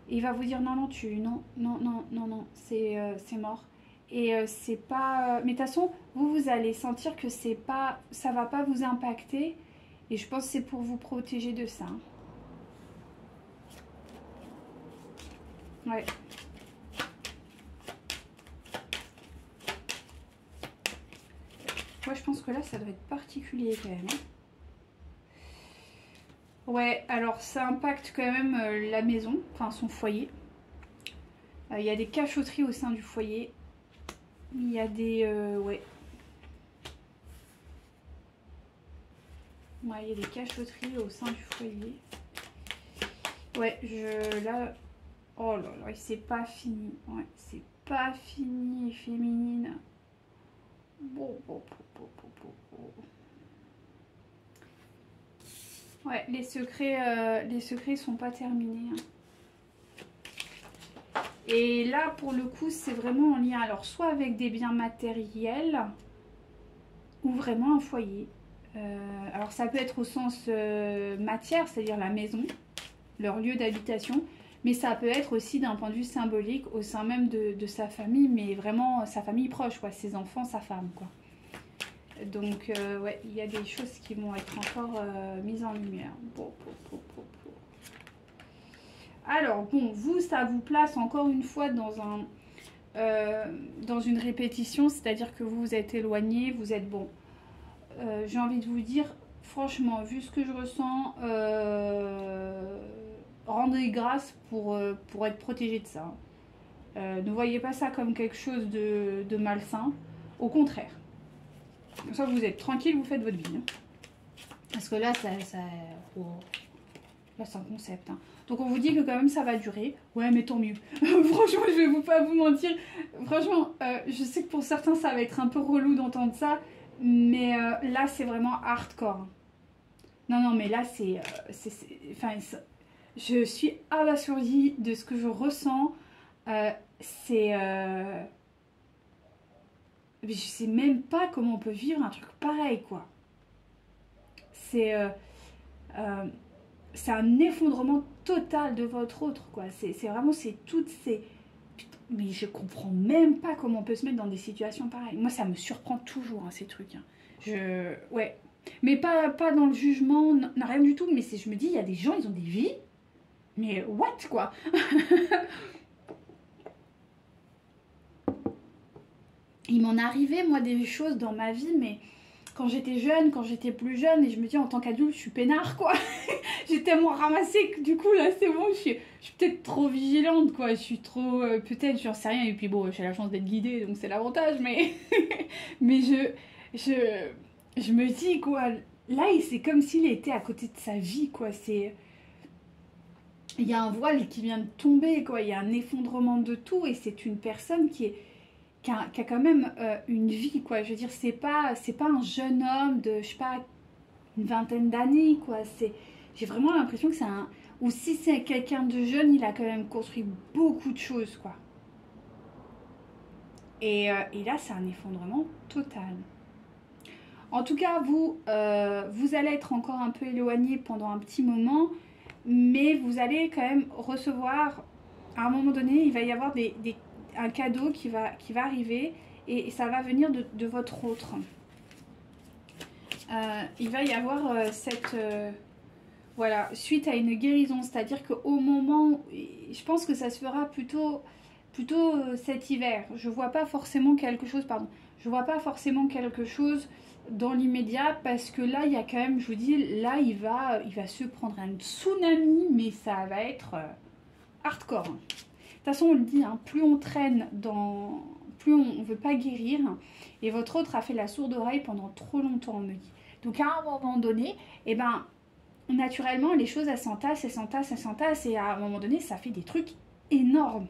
Et il va vous dire, non, non, non, c'est mort. Et c'est pas... Mais de toute façon, vous allez sentir que c'est pas... ça va pas vous impacter. Et je pense que c'est pour vous protéger de ça. Ouais. Moi, je pense que là, ça doit être particulier quand même. Ouais, alors ça impacte quand même la maison, enfin son foyer. Il y a des cachotteries au sein du foyer. Il y a des... ouais. Ouais, il y a des cachotteries au sein du foyer. Ouais, là... Oh là là, c'est pas fini. Ouais, c'est pas fini, féminine. Bon, bon, bon, bon, bon, bon. Ouais, les secrets sont pas terminés, hein. Et là, pour le coup, c'est vraiment en lien, alors, soit avec des biens matériels, ou vraiment un foyer. Alors, ça peut être au sens matière, c'est-à-dire la maison, leur lieu d'habitation, mais ça peut être aussi d'un point de vue symbolique au sein même de sa famille, mais vraiment sa famille proche, quoi, ses enfants, sa femme, quoi. Donc, ouais, il y a des choses qui vont être encore mises en lumière. Bon, bon, bon, bon, bon. Alors, bon, vous, ça vous place encore une fois dans une répétition, c'est-à-dire que vous vous êtes éloigné, vous êtes bon. J'ai envie de vous dire, franchement, vu ce que je ressens, rendez grâce pour être protégé de ça. Ne voyez pas ça comme quelque chose de malsain. Au contraire. Comme ça, vous êtes tranquille, vous faites votre vie, hein. Parce que là, oh, là c'est un concept, hein. Donc on vous dit que quand même ça va durer. Ouais, mais tant mieux. Franchement, je vais pas vous mentir. Franchement, je sais que pour certains, ça va être un peu relou d'entendre ça. Mais là, c'est vraiment hardcore. Non, non, mais là, enfin, je suis abasourdie de ce que je ressens. C'est... je sais même pas comment on peut vivre un truc pareil, quoi. C'est un effondrement total de votre autre, quoi. C'est vraiment, c'est toutes ces... Mais je comprends même pas comment on peut se mettre dans des situations pareilles. Moi, ça me surprend toujours, hein, ces trucs, hein. Ouais. Mais pas dans le jugement, rien du tout. Mais je me dis, il y a des gens, ils ont des vies. Mais what, quoi. Il m'en arrivait, moi, des choses dans ma vie, mais quand j'étais jeune, quand j'étais plus jeune, et je me dis, en tant qu'adulte, je suis peinard, quoi. J'ai tellement ramassé que du coup, là, c'est bon, je suis peut-être trop vigilante, quoi. Je suis trop... peut-être, j'en sais rien. Et puis bon, j'ai la chance d'être guidée, donc c'est l'avantage, mais... mais je me dis, quoi, là, c'est comme s'il était à côté de sa vie, quoi. Il y a un voile qui vient de tomber, quoi. Il y a un effondrement de tout, et c'est une personne qui a quand même une vie, quoi. Je veux dire, c'est pas un jeune homme de, je sais pas, une vingtaine d'années, quoi. J'ai vraiment l'impression que c'est un... Ou si c'est quelqu'un de jeune, il a quand même construit beaucoup de choses, quoi. Et là, c'est un effondrement total. En tout cas, vous allez être encore un peu éloigné pendant un petit moment, mais vous allez quand même recevoir, à un moment donné, il va y avoir un cadeau qui va arriver, et ça va venir de votre autre. Il va y avoir voilà, suite à une guérison, c'est-à-dire qu'au moment, je pense que ça se fera plutôt cet hiver. Je vois pas forcément quelque chose, pardon, je vois pas forcément quelque chose dans l'immédiat, parce que là, il y a quand même, je vous dis, là, il va se prendre un tsunami, mais ça va être hardcore. De toute façon, on le dit, hein, plus on traîne plus on veut pas guérir, et votre autre a fait la sourde oreille pendant trop longtemps, on me dit. Donc à un moment donné, eh ben, naturellement, les choses, elles s'entassent, et à un moment donné, ça fait des trucs énormes.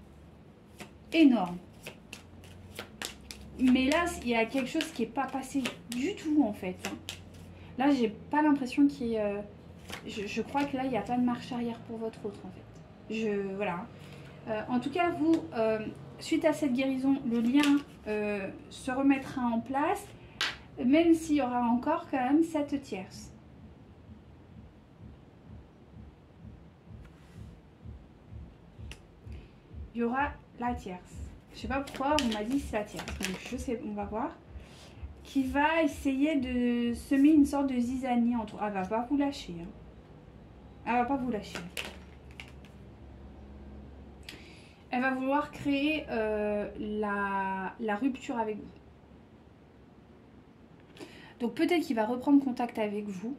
Énormes. Mais là, il y a quelque chose qui n'est pas passé du tout, en fait. Là, j'ai pas l'impression qu'il y ait... je crois que là, il n'y a pas de marche arrière pour votre autre, en fait. Voilà. En tout cas, vous, suite à cette guérison, le lien se remettra en place, même s'il y aura encore quand même cette tierce. Il y aura la tierce. Je sais pas pourquoi on m'a dit c'est la tierce. Donc je sais, on va voir. Qui va essayer de semer une sorte de zizanie entre... Elle va pas vous lâcher, hein. Elle va pas vous lâcher. Elle va vouloir créer la rupture avec vous. Donc peut-être qu'il va reprendre contact avec vous.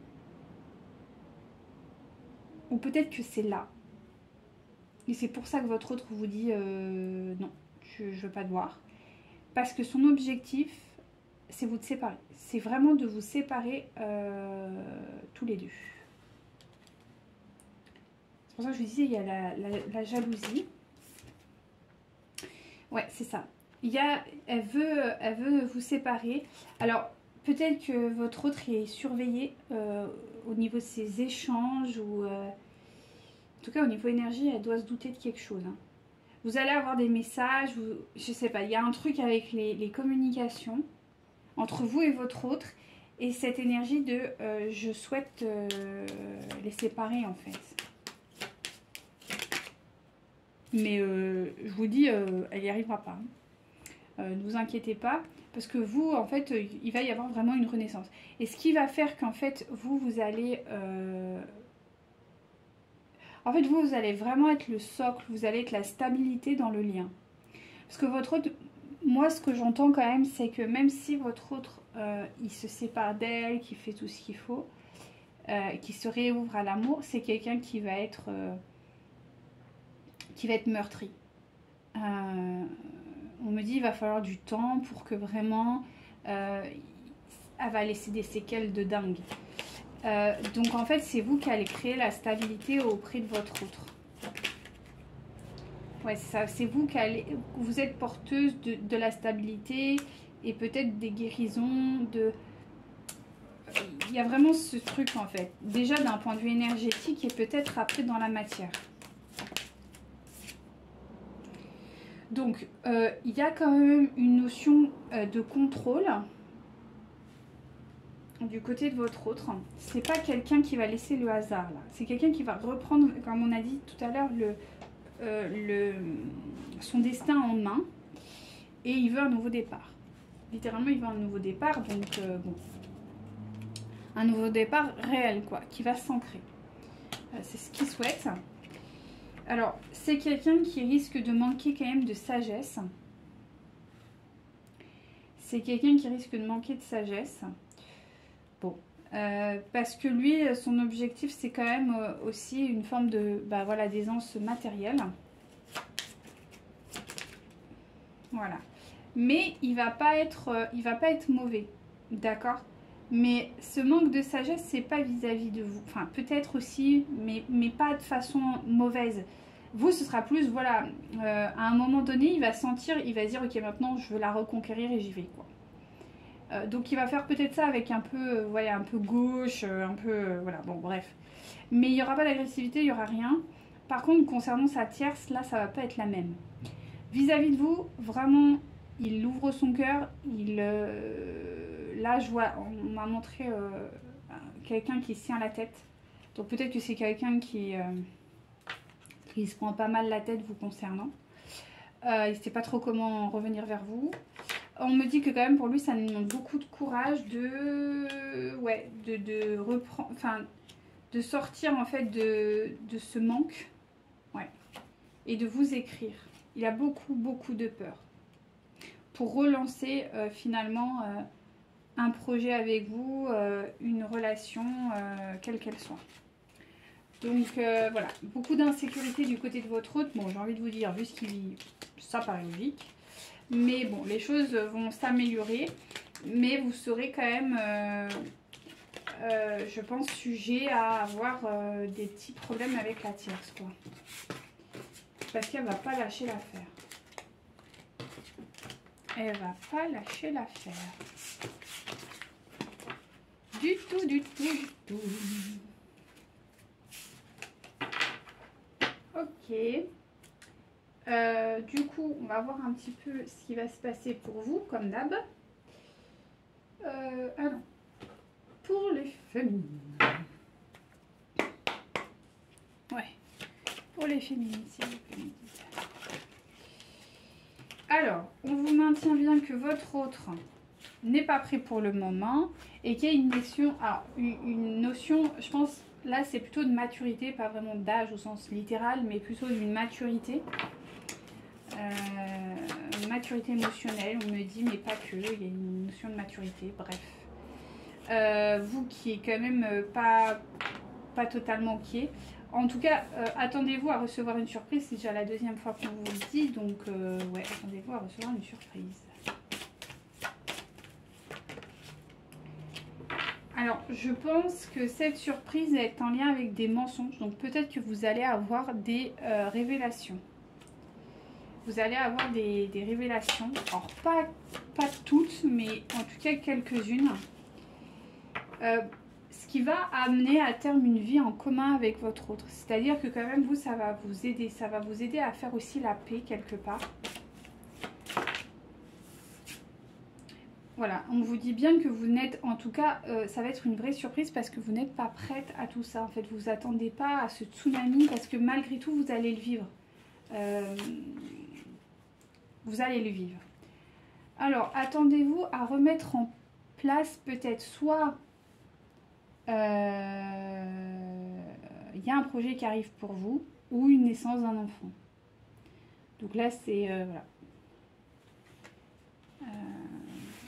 Ou peut-être que c'est là. Et c'est pour ça que votre autre vous dit non, je ne veux pas te voir. Parce que son objectif, c'est vous de séparer. C'est vraiment de vous séparer tous les deux. C'est pour ça que je vous disais, il y a la jalousie. Ouais, c'est ça. Elle veut vous séparer. Alors, peut-être que votre autre est surveillé au niveau de ses échanges ou... en tout cas, au niveau énergie, elle doit se douter de quelque chose. Hein. Vous allez avoir des messages, je sais pas, il y a un truc avec les communications entre vous et votre autre. Et cette énergie de je souhaite les séparer en fait. Mais je vous dis, elle n'y arrivera pas. Hein. Ne vous inquiétez pas. Parce que vous, en fait, il va y avoir vraiment une renaissance. Et ce qui va faire qu'en fait, vous allez... En fait, vous allez vraiment être le socle, vous allez être la stabilité dans le lien. Parce que votre autre, moi ce que j'entends quand même, c'est que même si votre autre, il se sépare d'elle, qui fait tout ce qu'il faut, qui se réouvre à l'amour, c'est quelqu'un qui va être meurtri. On me dit il va falloir du temps pour que vraiment, elle va laisser des séquelles de dingue. Donc en fait c'est vous qui allez créer la stabilité auprès de votre autre. Ouais c'est ça, c'est vous qui allez, vous êtes porteuse de la stabilité et peut-être des guérisons, il y a vraiment ce truc en fait, déjà d'un point de vue énergétique et peut-être après dans la matière. Donc il y a quand même une notion de contrôle. Du côté de votre autre, c'est pas quelqu'un qui va laisser le hasard là, c'est quelqu'un qui va reprendre, comme on a dit tout à l'heure, son destin en main et il veut un nouveau départ. Littéralement, il veut un nouveau départ, donc bon, un nouveau départ réel quoi, qui va s'ancrer. C'est ce qu'il souhaite. Alors, c'est quelqu'un qui risque de manquer quand même de sagesse. C'est quelqu'un qui risque de manquer de sagesse. Bon, parce que lui, son objectif, c'est quand même aussi une forme de, bah voilà, d'aisance matérielle. Voilà. Mais il va pas être mauvais, d'accord? Mais ce manque de sagesse, c'est pas vis-à-vis de vous. Enfin, peut-être aussi, mais pas de façon mauvaise. Vous, ce sera plus, voilà, à un moment donné, il va sentir, il va dire, ok, maintenant, je veux la reconquérir et j'y vais, quoi. Donc il va faire peut-être ça avec un peu, voilà, un peu gauche, un peu, voilà, bon bref. Mais il n'y aura pas d'agressivité, il n'y aura rien. Par contre, concernant sa tierce, là, ça va pas être la même. Vis-à-vis de vous, vraiment, il ouvre son cœur. Là, je vois, on m'a montré quelqu'un qui se tient la tête. Donc peut-être que c'est quelqu'un qui se prend pas mal la tête vous concernant. Il ne sait pas trop comment revenir vers vous. On me dit que quand même pour lui ça demande beaucoup de courage de reprendre, enfin de sortir en fait de ce manque, ouais, et de vous écrire. Il a beaucoup de peur pour relancer finalement un projet avec vous, une relation quelle qu'elle soit. Donc voilà, beaucoup d'insécurité du côté de votre autre. Bon, j'ai envie de vous dire, vu ce qu'il vit, ça paraît logique. Mais bon, les choses vont s'améliorer. Mais vous serez quand même, je pense, sujet à avoir des petits problèmes avec la tierce, quoi. Parce qu'elle va pas lâcher l'affaire. Elle va pas lâcher l'affaire. Du tout. Ok. Du coup, on va voir un petit peu ce qui va se passer pour vous, comme d'hab. Alors, pour les féminines. Ouais, pour les féminines, s'il vous plaît. Alors, on vous maintient bien que votre autre n'est pas prêt pour le moment et qu'il y a une notion, alors, une notion, je pense, là c'est plutôt de maturité, pas vraiment d'âge au sens littéral, mais plutôt d'une maturité. Maturité émotionnelle, on me dit, mais pas que, il y a une notion de maturité, bref. Vous qui est quand même pas totalement ok, En tout cas, attendez-vous à recevoir une surprise. C'est déjà la deuxième fois qu'on vous le dit. Donc, ouais, attendez-vous à recevoir une surprise. Alors, je pense que cette surprise est en lien avec des mensonges. Donc, peut-être que vous allez avoir des révélations. Vous allez avoir des révélations. Alors, pas toutes, mais en tout cas quelques-unes. Ce qui va amener à terme une vie en commun avec votre autre. C'est-à-dire que quand même, vous, ça va vous aider. Ça va vous aider à faire aussi la paix quelque part. Voilà, on vous dit bien que vous n'êtes, en tout cas, ça va être une vraie surprise parce que vous n'êtes pas prête à tout ça. En fait, vous attendez pas à ce tsunami parce que malgré tout, vous allez le vivre. Vous allez le vivre. Alors, attendez-vous à remettre en place peut-être soit il y a un projet qui arrive pour vous ou une naissance d'un enfant. Donc là, c'est voilà.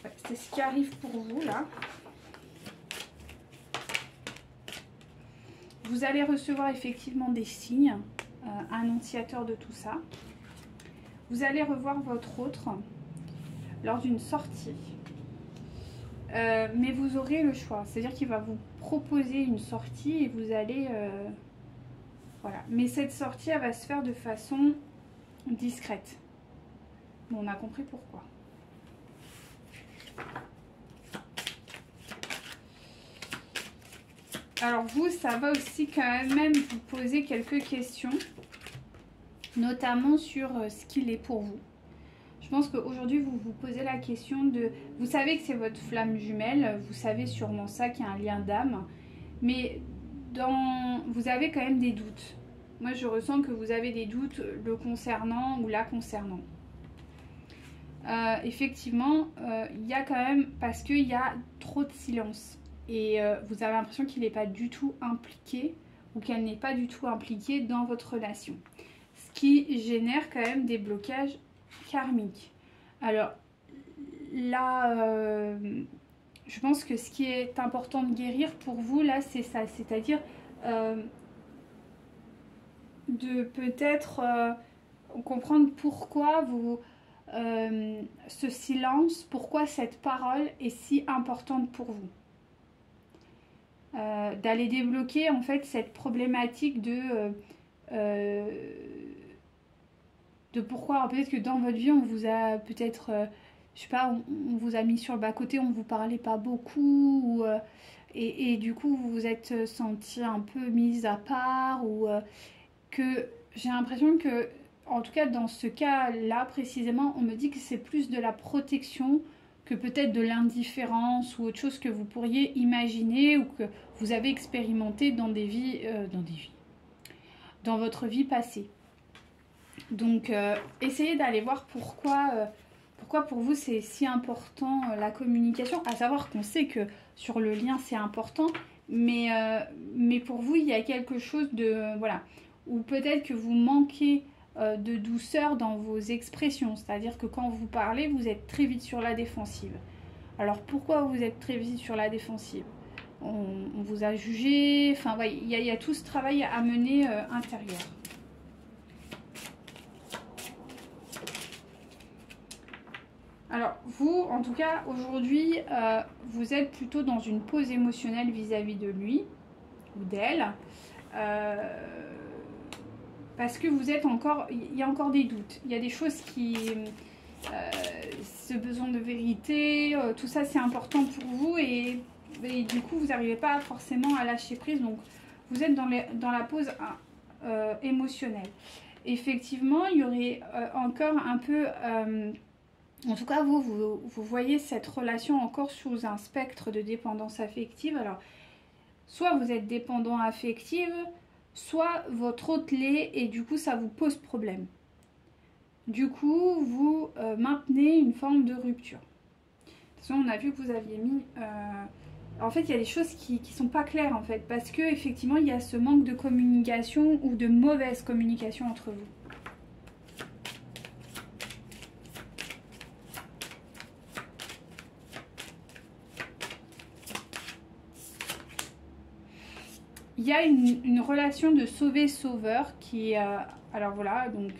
Ouais, c'est ce qui arrive pour vous là. Vous allez recevoir effectivement des signes annonciateurs de tout ça. Vous allez revoir votre autre lors d'une sortie. Mais vous aurez le choix. C'est-à-dire qu'il va vous proposer une sortie et vous allez... voilà. Mais cette sortie, elle va se faire de façon discrète. Bon, on a compris pourquoi. Alors vous, ça va aussi quand même vous poser quelques questions, notamment sur ce qu'il est pour vous. Je pense qu'aujourd'hui, vous vous posez la question de... Vous savez que c'est votre flamme jumelle, vous savez sûrement ça, qu'il y a un lien d'âme, mais vous avez quand même des doutes. Moi, je ressens que vous avez des doutes le concernant ou la concernant. Effectivement, il y a quand même... Parce qu'il y a trop de silence. Et vous avez l'impression qu'il n'est pas du tout impliqué ou qu'elle n'est pas du tout impliquée dans votre relation. Ce qui génère quand même des blocages karmiques. Alors là, je pense que ce qui est important de guérir pour vous, là, c'est ça. C'est-à-dire de peut-être comprendre pourquoi ce silence, pourquoi cette parole est si importante pour vous. D'aller débloquer en fait cette problématique de pourquoi peut-être que dans votre vie on vous a peut-être je sais pas, on vous a mis sur le bas-côté, on vous parlait pas beaucoup et du coup vous vous êtes senti un peu mise à part ou que j'ai l'impression que en tout cas dans ce cas là précisément on me dit que c'est plus de la protection que peut-être de l'indifférence ou autre chose que vous pourriez imaginer ou que vous avez expérimenté dans dans votre vie passée. Donc, essayez d'aller voir pourquoi pour vous c'est si important la communication. À savoir qu'on sait que sur le lien c'est important, mais pour vous il y a quelque chose de... Voilà, ou peut-être que vous manquez de douceur dans vos expressions, c'est-à-dire que quand vous parlez, vous êtes très vite sur la défensive. Alors pourquoi vous êtes très vite sur la défensive? On vous a jugé, enfin ouais, il y a tout ce travail à mener intérieur. Alors vous, en tout cas, aujourd'hui, vous êtes plutôt dans une pause émotionnelle vis-à-vis de lui ou d'elle. Parce que vous êtes encore, il y a encore des doutes, il y a des choses qui, ce besoin de vérité, tout ça c'est important pour vous et du coup vous n'arrivez pas forcément à lâcher prise, donc vous êtes dans la pause émotionnelle. Effectivement, il y aurait encore un peu, en tout cas vous voyez cette relation encore sous un spectre de dépendance affective. Alors, soit vous êtes dépendant affective, soit votre autre l'est et du coup ça vous pose problème. Du coup vous maintenez une forme de rupture. De toute façon on a vu que vous aviez mis... En fait il y a des choses qui sont pas claires en fait. Parce que effectivement il y a ce manque de communication ou de mauvaise communication entre vous. il y a une relation de sauvé-sauveur qui est... alors voilà, donc...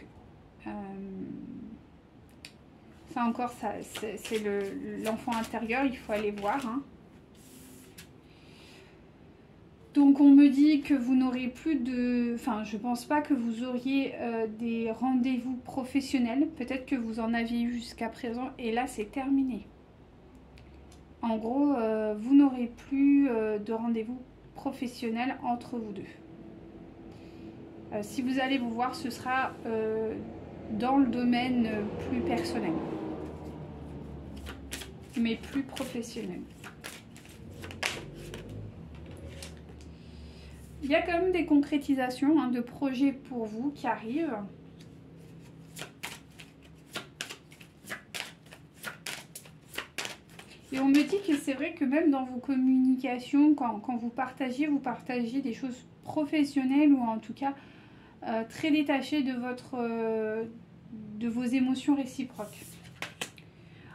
ça encore, ça, c'est l'enfant intérieur, il faut aller voir. Hein. Donc on me dit que vous n'aurez plus de... Enfin, je pense pas que vous auriez des rendez-vous professionnels. Peut-être que vous en aviez eu jusqu'à présent et là c'est terminé. En gros, vous n'aurez plus de rendez-vous professionnels entre vous deux. Si vous allez vous voir, ce sera dans le domaine plus personnel. Mais plus professionnel. Il y a quand même des concrétisations hein, de projets pour vous qui arrivent. Et on me dit que c'est vrai que même dans vos communications, quand vous partagez des choses professionnelles ou en tout cas très détachées de vos émotions réciproques.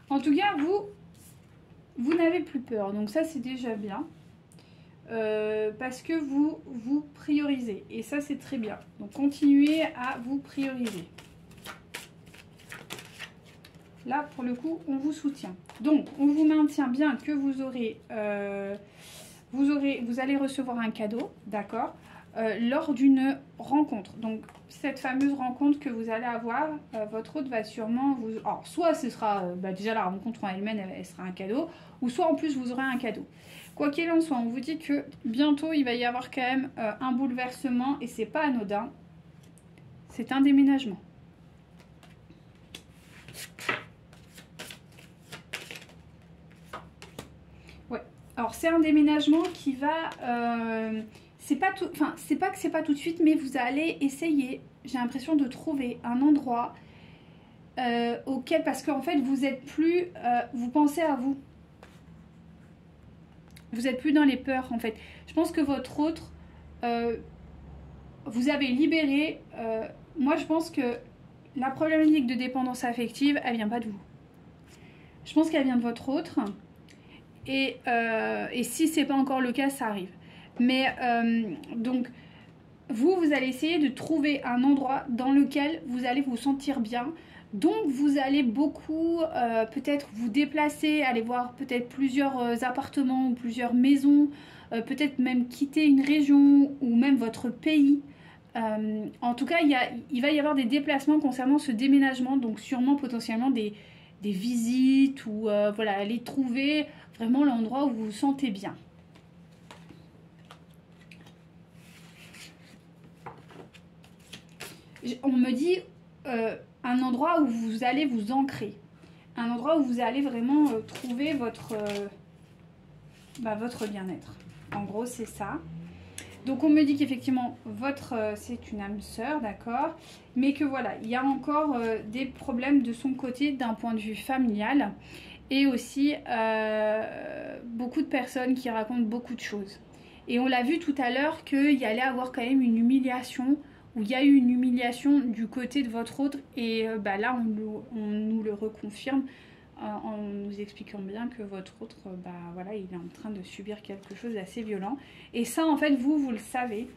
En tout cas, vous n'avez plus peur, donc ça c'est déjà bien. Parce que vous priorisez et ça c'est très bien, donc continuez à vous prioriser. Là pour le coup on vous soutient, donc on vous maintient bien que vous allez recevoir un cadeau, d'accord, lors d'une rencontre. Donc cette fameuse rencontre que vous allez avoir, votre hôte va sûrement vous... Alors soit ce sera déjà la rencontre en elle-même, elle sera un cadeau, ou soit en plus vous aurez un cadeau. Quoi qu'il en soit, on vous dit que bientôt il va y avoir quand même un bouleversement et c'est pas anodin. C'est un déménagement. Ouais. Alors c'est un déménagement qui va, c'est pas tout, enfin c'est pas que c'est pas tout de suite, mais vous allez essayer. J'ai l'impression de trouver un endroit auquel, parce qu'en fait vous êtes plus, vous pensez à vous. Vous n'êtes plus dans les peurs en fait. Je pense que votre autre, vous avez libéré. Moi je pense que la problématique de dépendance affective, elle vient pas de vous. Je pense qu'elle vient de votre autre. Et si c'est pas encore le cas, ça arrive. Mais donc vous allez essayer de trouver un endroit dans lequel vous allez vous sentir bien. Donc vous allez beaucoup peut-être vous déplacer, aller voir peut-être plusieurs appartements ou plusieurs maisons, peut-être même quitter une région ou même votre pays. En tout cas, il va y avoir des déplacements concernant ce déménagement, donc sûrement potentiellement des visites ou voilà, aller trouver vraiment l'endroit où vous vous sentez bien. On me dit... un endroit où vous allez vous ancrer, un endroit où vous allez vraiment trouver votre bien-être. En gros, c'est ça. Donc, on me dit qu'effectivement, c'est une âme sœur, d'accord, mais que voilà, il y a encore des problèmes de son côté d'un point de vue familial et aussi beaucoup de personnes qui racontent beaucoup de choses. Et on l'a vu tout à l'heure qu'il y allait avoir quand même une humiliation, où il y a eu une humiliation du côté de votre autre et là on nous le reconfirme en nous expliquant bien que votre autre voilà, il est en train de subir quelque chose d'assez violent et ça en fait vous le savez.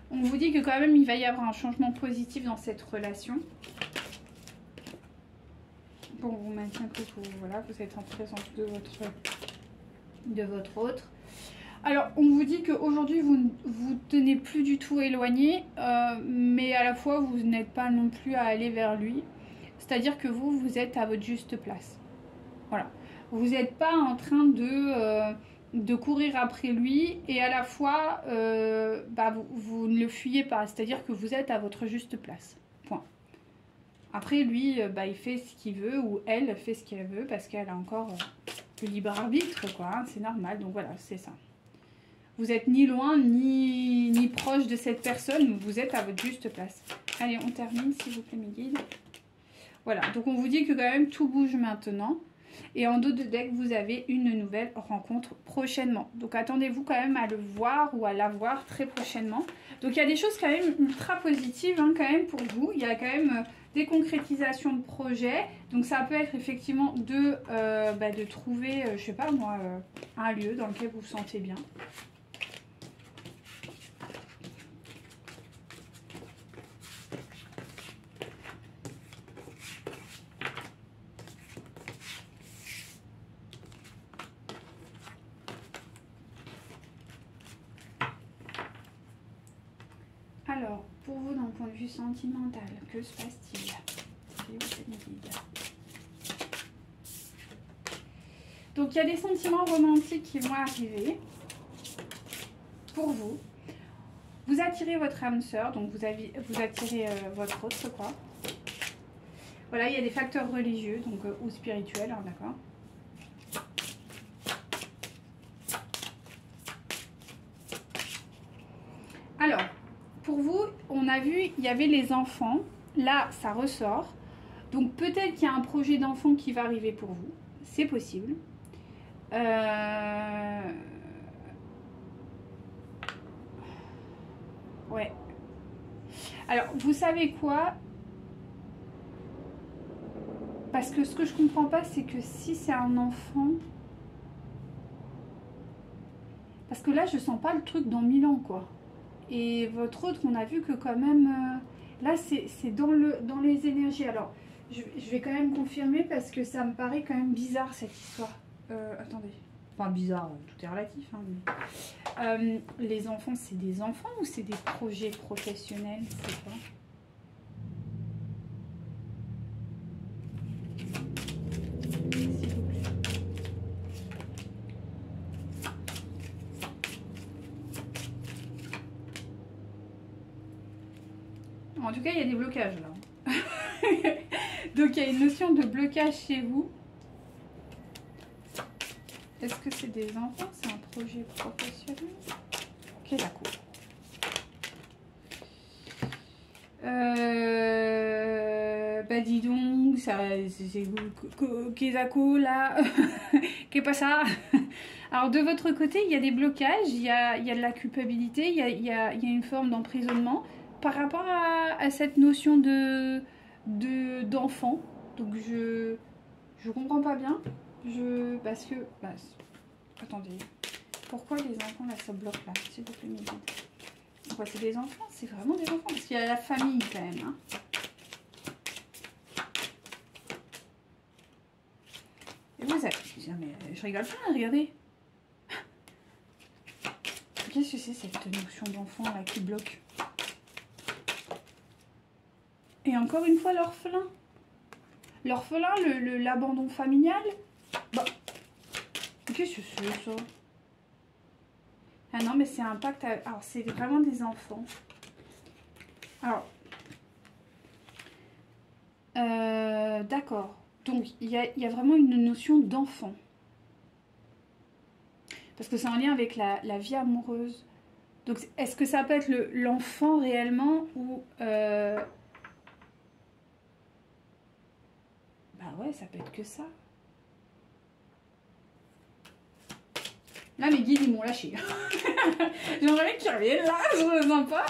On vous dit que quand même il va y avoir un changement positif dans cette relation. Bon, vous maintient que voilà, vous êtes en présence de votre autre. Alors, on vous dit qu'aujourd'hui, vous tenez plus du tout éloigné, mais à la fois, vous n'êtes pas non plus à aller vers lui. C'est-à-dire que vous êtes à votre juste place. Voilà. Vous n'êtes pas en train de courir après lui et à la fois, vous ne le fuyez pas. C'est-à-dire que vous êtes à votre juste place. Point. Après, lui, il fait ce qu'il veut ou elle fait ce qu'elle veut parce qu'elle a encore le libre arbitre, quoi. Hein, c'est normal. Donc voilà, c'est ça. Vous êtes ni loin ni proche de cette personne. Vous êtes à votre juste place. Allez, on termine, s'il vous plaît, mes guides. Voilà. Donc on vous dit que quand même tout bouge maintenant. Et en dos de deck, vous avez une nouvelle rencontre prochainement. Donc attendez-vous quand même à le voir ou à la voir très prochainement. Donc il y a des choses quand même ultra positives hein, quand même pour vous. Il y a quand même des concrétisations de projets. Donc ça peut être effectivement de trouver, je sais pas moi, un lieu dans lequel vous vous sentez bien. Alors, pour vous, d'un point de vue sentimental, que se passe-t-il? Donc, il y a des sentiments romantiques qui vont arriver pour vous. Vous attirez votre âme sœur, donc vous attirez votre autre, quoi. Voilà, il y a des facteurs religieux donc, ou spirituels, hein, d'accord. Alors, pour vous, on a vu, il y avait les enfants. Là, ça ressort. Donc, peut-être qu'il y a un projet d'enfant qui va arriver pour vous. C'est possible. Ouais. Alors, vous savez quoi? Parce que ce que je comprends pas, c'est que si c'est un enfant... Parce que là, je sens pas le truc dans 1000 ans, quoi. Et votre autre, on a vu que quand même... là, c'est dans les énergies. Alors, je vais quand même confirmer parce que ça me paraît quand même bizarre, cette histoire. Attendez. Enfin, bizarre, tout est relatif. Hein, mais... les enfants, c'est des enfants ou c'est des projets professionnels? C'est quoi? S'il vous plaît. En tout cas, il y a des blocages là. Donc, il y a une notion de blocage chez vous. Est-ce que c'est des enfants? C'est un projet professionnel? Ok, d'accord. Bah dis donc, c'est Kezako là. Qu'est pas ça? Alors de votre côté, il y a des blocages, il y a de la culpabilité, il y a une forme d'emprisonnement par rapport à cette notion d'enfant. Donc je comprends pas bien. Parce que... Bah, attendez. Pourquoi les enfants là ça bloque là? S'il vous plaît, quoi, c'est des enfants? C'est vraiment des enfants? Parce qu'il y a la famille quand même. Hein. Et vous avez... Mais je rigole pas, regardez. Qu'est-ce que c'est cette notion d'enfant là qui bloque? Et encore une fois, l'orphelin. L'orphelin, l'abandon familial. Bah, qu'est-ce que c'est ça? Ah non, mais c'est un pacte. Alors, c'est vraiment des enfants. Alors, d'accord. Donc, il y a vraiment une notion d'enfant. Parce que c'est en lien avec la vie amoureuse. Donc, est-ce que ça peut être l'enfant réellement ou... Bah ouais, ça peut être que ça. Là, mes guides, ils m'ont lâché. J'aimerais qu'ils reviennent là, je ne sens pas.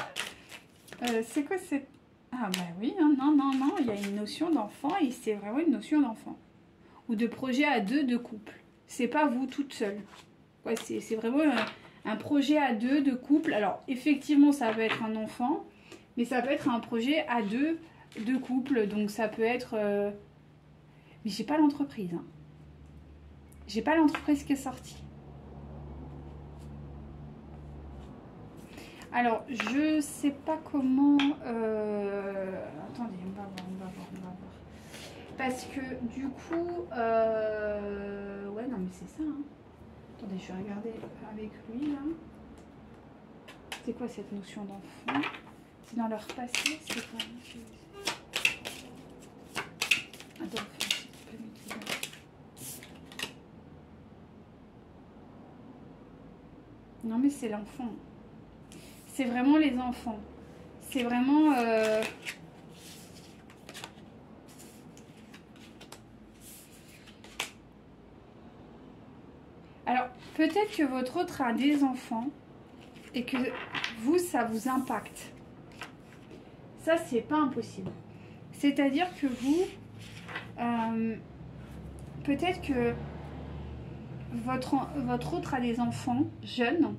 C'est quoi cette... Ah bah oui, hein, non, il y a une notion d'enfant et c'est vraiment une notion d'enfant. Ou de projet à deux, de couple. C'est pas vous toute seule. Ouais, c'est vraiment un projet à deux, de couple. Alors, effectivement, ça peut être un enfant, mais ça peut être un projet à deux, de couple. Donc, ça peut être... Mais j'ai pas l'entreprise. Hein. J'ai pas l'entreprise qui est sortie. Alors, je sais pas comment... Attendez, on va voir. Parce que, du coup... Ouais, non, mais c'est ça. Hein. Attendez, je vais regarder avec lui, là. C'est quoi cette notion d'enfant? C'est dans leur passé? C'est quoi? Attends, non, mais c'est l'enfant. C'est vraiment les enfants. C'est vraiment... Alors, peut-être que votre autre a des enfants et que vous, ça vous impacte. Ça, c'est pas impossible. C'est-à-dire que vous, peut-être que votre autre a des enfants jeunes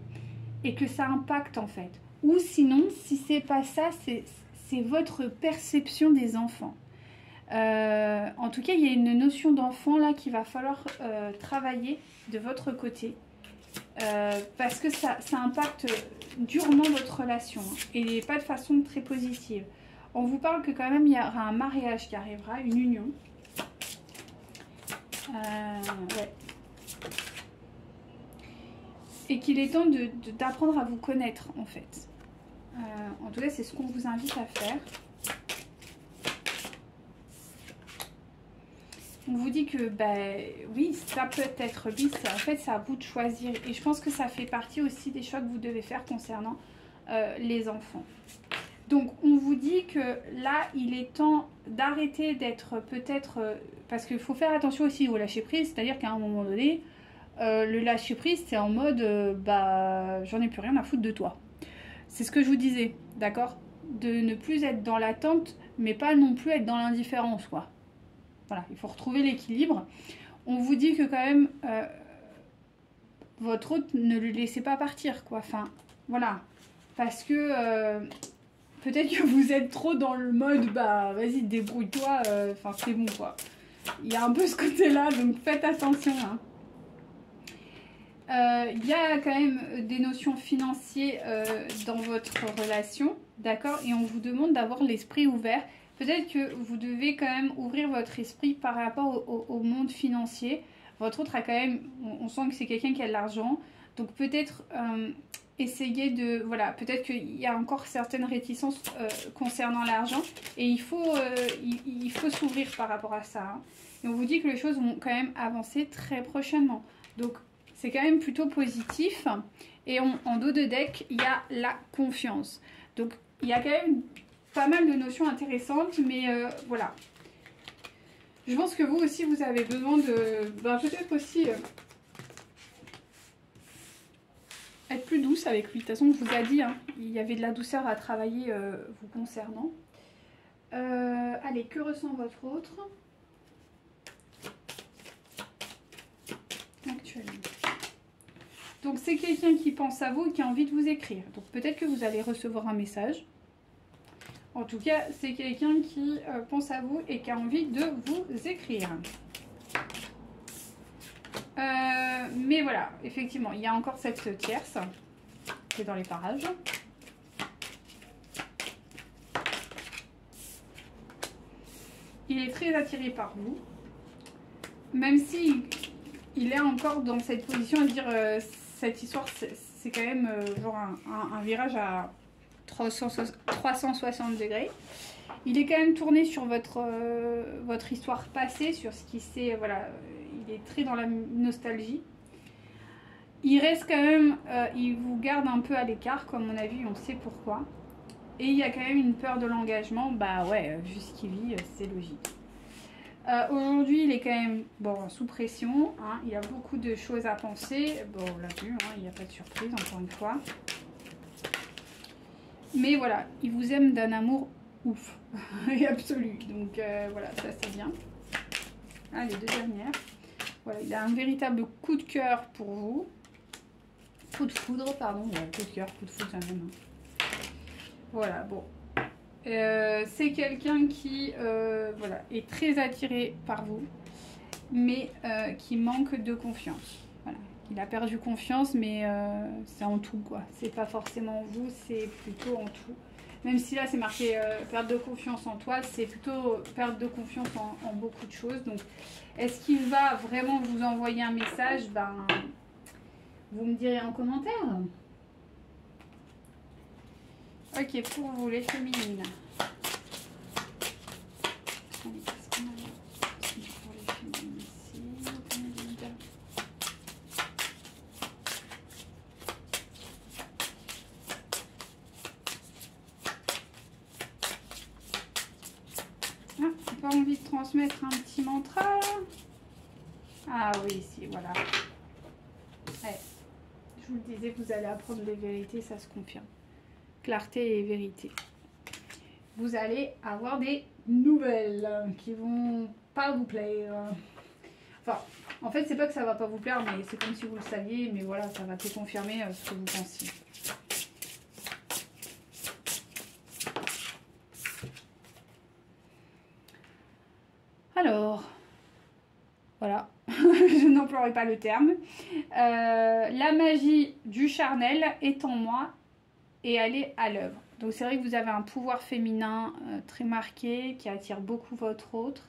et que ça impacte en fait. Ou sinon, si c'est pas ça, c'est votre perception des enfants. En tout cas, il y a une notion d'enfant là qu'il va falloir travailler de votre côté. Parce que ça impacte durement votre relation hein, et pas de façon très positive. On vous parle que quand même il y aura un mariage qui arrivera, une union. Ouais. Et qu'il est temps d'apprendre à vous connaître en fait. En tout cas, c'est ce qu'on vous invite à faire. On vous dit que, oui, ça peut être lui, en fait, c'est à vous de choisir. Et je pense que ça fait partie aussi des choix que vous devez faire concernant les enfants. Donc, on vous dit que là, il est temps d'arrêter d'être peut-être... parce qu'il faut faire attention aussi au lâcher-prise, c'est-à-dire qu'à un moment donné, le lâcher-prise, c'est en mode, j'en ai plus rien à foutre de toi. C'est ce que je vous disais, d'accord? De ne plus être dans l'attente, mais pas non plus être dans l'indifférence, quoi. Voilà, il faut retrouver l'équilibre. On vous dit que quand même, votre hôte, ne le laissez pas partir, quoi. Enfin, voilà. Parce que peut-être que vous êtes trop dans le mode, vas-y, débrouille-toi, enfin, c'est bon, quoi. Il y a un peu ce côté-là, donc faites attention, hein. Il y a quand même des notions financières dans votre relation, d'accord? Et on vous demande d'avoir l'esprit ouvert. Peut-être que vous devez quand même ouvrir votre esprit par rapport au monde financier. Votre autre a quand même, on sent que c'est quelqu'un qui a de l'argent. Donc peut-être essayer de, voilà, peut-être qu'il y a encore certaines réticences concernant l'argent. Et il faut s'ouvrir par rapport à ça. Hein. Et on vous dit que les choses vont quand même avancer très prochainement. Donc c'est quand même plutôt positif. Et en dos de deck, il y a la confiance. Donc il y a quand même pas mal de notions intéressantes, mais voilà. Je pense que vous aussi, vous avez besoin de... peut-être aussi être plus douce avec lui. De toute façon, je vous ai dit, hein, il y avait de la douceur à travailler vous concernant. Allez, que ressent votre autre actuellement? Donc, c'est quelqu'un qui pense à vous et qui a envie de vous écrire. Donc, peut-être que vous allez recevoir un message. En tout cas, c'est quelqu'un qui pense à vous et qui a envie de vous écrire. Mais voilà, effectivement, il y a encore cette tierce qui est dans les parages. Il est très attiré par vous. Même si il est encore dans cette position à dire cette histoire, c'est quand même genre un virage à 360 degrés. Il est quand même tourné sur votre histoire passée, sur ce qui s'est... Voilà, il est très dans la nostalgie. Il reste quand même... il vous garde un peu à l'écart, comme on a vu, on sait pourquoi. Et il y a quand même une peur de l'engagement. Bah ouais, vu ce qu'il vit, c'est logique. Aujourd'hui, il est quand même sous pression. Hein, il y a beaucoup de choses à penser. Bon, on l'a vu, hein, il n'y a pas de surprise, encore une fois. Mais voilà, il vous aime d'un amour ouf et absolu. Donc voilà, ça c'est bien. Ah, les deux dernières. Voilà, il a un véritable coup de cœur pour vous. Coup de foudre, pardon. Ouais, coup de cœur, coup de foudre, ça même. Voilà, bon. C'est quelqu'un qui voilà, est très attiré par vous, mais qui manque de confiance. Voilà. Il a perdu confiance, mais c'est en tout, quoi. C'est pas forcément vous, c'est plutôt en tout. Même si là, c'est marqué perte de confiance en toi, c'est plutôt perte de confiance en beaucoup de choses. Donc, est-ce qu'il va vraiment vous envoyer un message? Vous me direz en commentaire. Ok, pour vous, les féminines. Allez, qu'est-ce qu'on a pour les féminines ici? Ah, j'ai pas envie de transmettre un petit mantra là? Ah oui, si, voilà. Ouais. Je vous le disais, vous allez apprendre les vérités, ça se confirme. Clarté et vérité. Vous allez avoir des nouvelles qui vont pas vous plaire. Enfin, en fait, c'est pas que ça va pas vous plaire, mais c'est comme si vous le saviez, mais voilà, ça va te confirmer ce que vous pensiez. Alors, voilà, je n'emploierai pas le terme. La magie du charnel est en moi et elle est à l'œuvre. Donc c'est vrai que vous avez un pouvoir féminin très marqué qui attire beaucoup votre autre.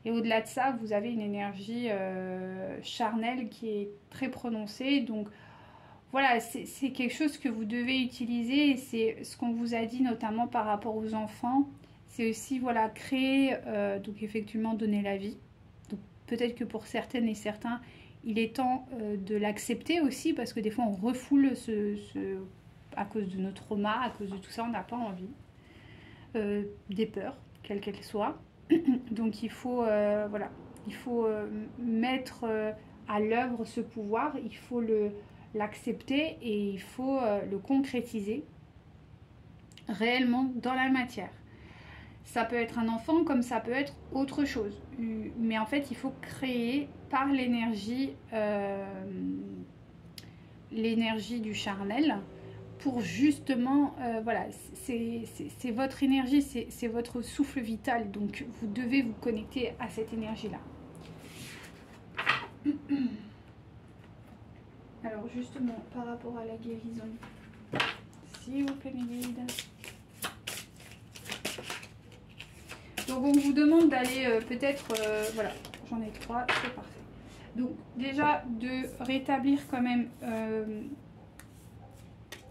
Et au-delà de ça, vous avez une énergie charnelle qui est très prononcée. Donc voilà, c'est quelque chose que vous devez utiliser. Et c'est ce qu'on vous a dit notamment par rapport aux enfants. C'est aussi voilà, créer, donc effectivement donner la vie. Donc peut-être que pour certaines et certains, il est temps de l'accepter aussi. Parce que des fois on refoule à cause de nos traumas, à cause de tout ça, on n'a pas envie. Des peurs, quelles qu'elles soient. Donc il faut, voilà, il faut mettre à l'œuvre ce pouvoir, il faut l'accepter et il faut le concrétiser réellement dans la matière. Ça peut être un enfant comme ça peut être autre chose. Mais en fait, il faut créer par l'énergie du charnel pour justement, voilà, c'est votre énergie, c'est votre souffle vital. Donc, vous devez vous connecter à cette énergie-là. Alors, justement, par rapport à la guérison, s'il vous plaît, mes guides. Donc, on vous demande d'aller peut-être, voilà, j'en ai 3, c'est parfait. Donc, déjà, de rétablir quand même...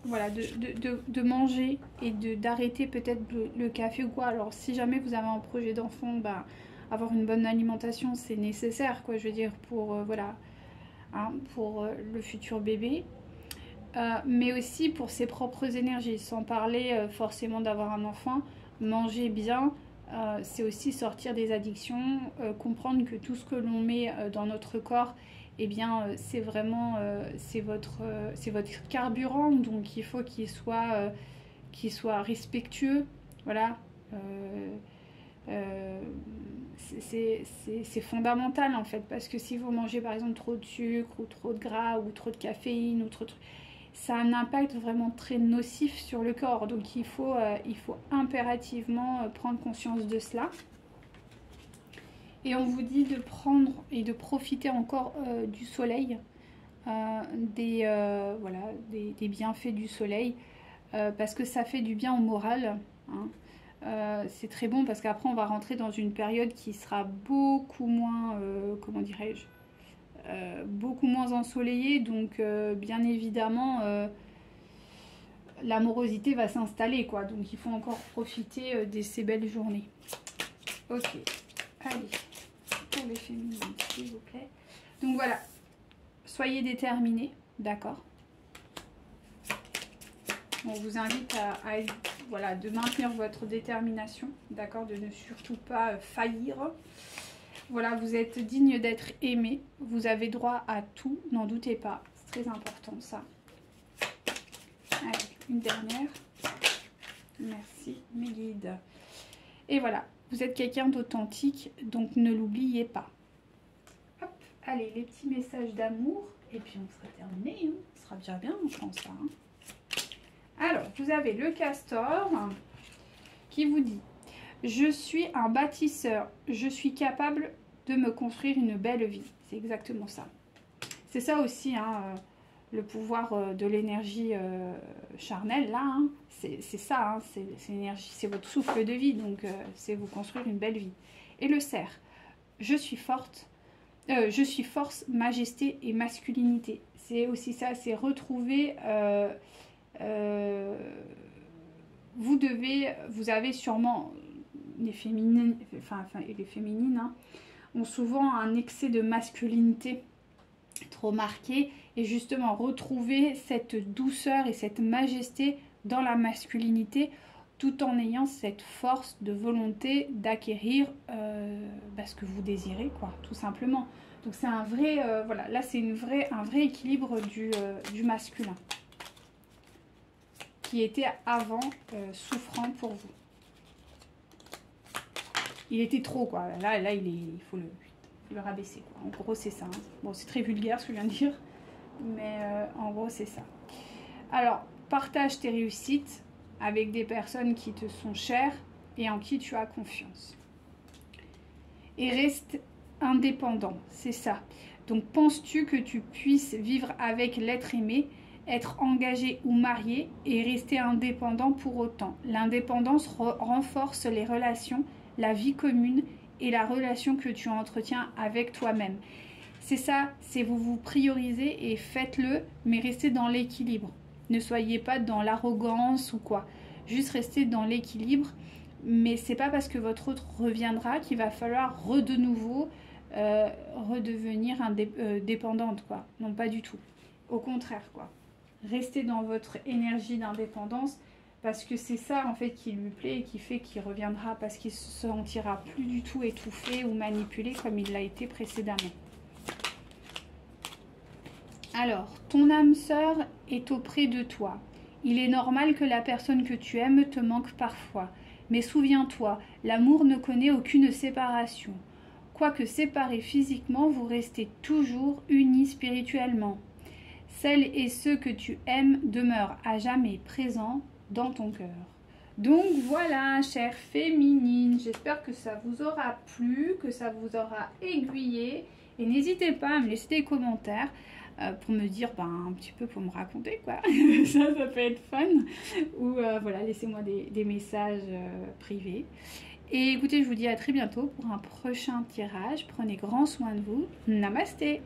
voilà, de manger et d'arrêter peut-être le café ou quoi. Alors si jamais vous avez un projet d'enfant, bah, avoir une bonne alimentation c'est nécessaire, quoi, je veux dire, pour voilà, hein, pour le futur bébé, mais aussi pour ses propres énergies, sans parler forcément d'avoir un enfant. Manger bien, c'est aussi sortir des addictions, comprendre que tout ce que l'on met dans notre corps, eh bien c'est vraiment c'est votre carburant, donc il faut qu'il soit respectueux, voilà. C'est fondamental en fait, parce que si vous mangez par exemple trop de sucre ou trop de gras ou trop de caféine ou trop de... ça a un impact vraiment très nocif sur le corps, donc il faut impérativement prendre conscience de cela. Et on vous dit de prendre et de profiter encore du soleil, voilà, des bienfaits du soleil, parce que ça fait du bien au moral, hein. C'est très bon parce qu'après on va rentrer dans une période qui sera beaucoup moins, comment dirais-je, beaucoup moins ensoleillée, donc bien évidemment l'amorosité va s'installer, quoi, donc il faut encore profiter de ces belles journées. Ok, allez, pour les féminines s'il vous plaît. Donc voilà, soyez déterminés, d'accord. On vous invite à voilà, de maintenir votre détermination, d'accord, de ne surtout pas faillir. Voilà, vous êtes digne d'être aimé, vous avez droit à tout, n'en doutez pas, c'est très important ça. Allez, une dernière. Merci mes guides. Et voilà, vous êtes quelqu'un d'authentique, donc ne l'oubliez pas. Hop, allez, les petits messages d'amour, et puis on sera terminé, hein. Ce sera déjà bien, je pense, hein. Alors, vous avez le castor qui vous dit: je suis un bâtisseur, je suis capable de me construire une belle vie. C'est exactement ça. C'est ça aussi, hein, le pouvoir de l'énergie charnelle, là, hein, c'est ça, hein, c'est l'énergie, c'est votre souffle de vie, donc c'est vous construire une belle vie. Et le cerf: je suis forte, je suis force, majesté et masculinité. C'est aussi ça, c'est retrouver... vous avez sûrement les féminines, les féminines, hein, ont souvent un excès de masculinité trop marqué, et justement retrouver cette douceur et cette majesté dans la masculinité, tout en ayant cette force de volonté d'acquérir ce que vous désirez, quoi, tout simplement. Donc c'est un vrai, voilà, là c'est un vrai équilibre du masculin qui était avant souffrant pour vous. il était trop, quoi. Là il faut le rabaisser, quoi. En gros, c'est ça. Hein. Bon, c'est très vulgaire ce que je viens de dire, mais en gros, c'est ça. Alors, partage tes réussites avec des personnes qui te sont chères et en qui tu as confiance. Et reste indépendant, c'est ça. Donc, penses-tu que tu puisses vivre avec l'être aimé, être engagé ou marié et rester indépendant pour autant? L'indépendance renforce les relations, la vie commune et la relation que tu entretiens avec toi-même. C'est ça, c'est vous priorisez et faites-le, mais restez dans l'équilibre. Ne soyez pas dans l'arrogance ou quoi. Juste restez dans l'équilibre. Mais c'est pas parce que votre autre reviendra qu'il va falloir de nouveau redevenir dépendante, quoi. Non, pas du tout. Au contraire, quoi. Restez dans votre énergie d'indépendance parce que c'est ça, en fait, qui lui plaît et qui fait qu'il reviendra parce qu'il se sentira plus du tout étouffé ou manipulé comme il l'a été précédemment. Alors, ton âme sœur est auprès de toi. Il est normal que la personne que tu aimes te manque parfois. Mais souviens-toi, l'amour ne connaît aucune séparation. Quoique séparés physiquement, vous restez toujours unis spirituellement. Celles et ceux que tu aimes demeurent à jamais présents dans ton cœur. Donc voilà, chère féminine, j'espère que ça vous aura plu, que ça vous aura aiguillé. Et n'hésitez pas à me laisser des commentaires pour me dire, un petit peu pour me raconter, quoi. ça peut être fun. Ou voilà, laissez-moi des messages privés. Et écoutez, je vous dis à très bientôt pour un prochain tirage. Prenez grand soin de vous. Namasté!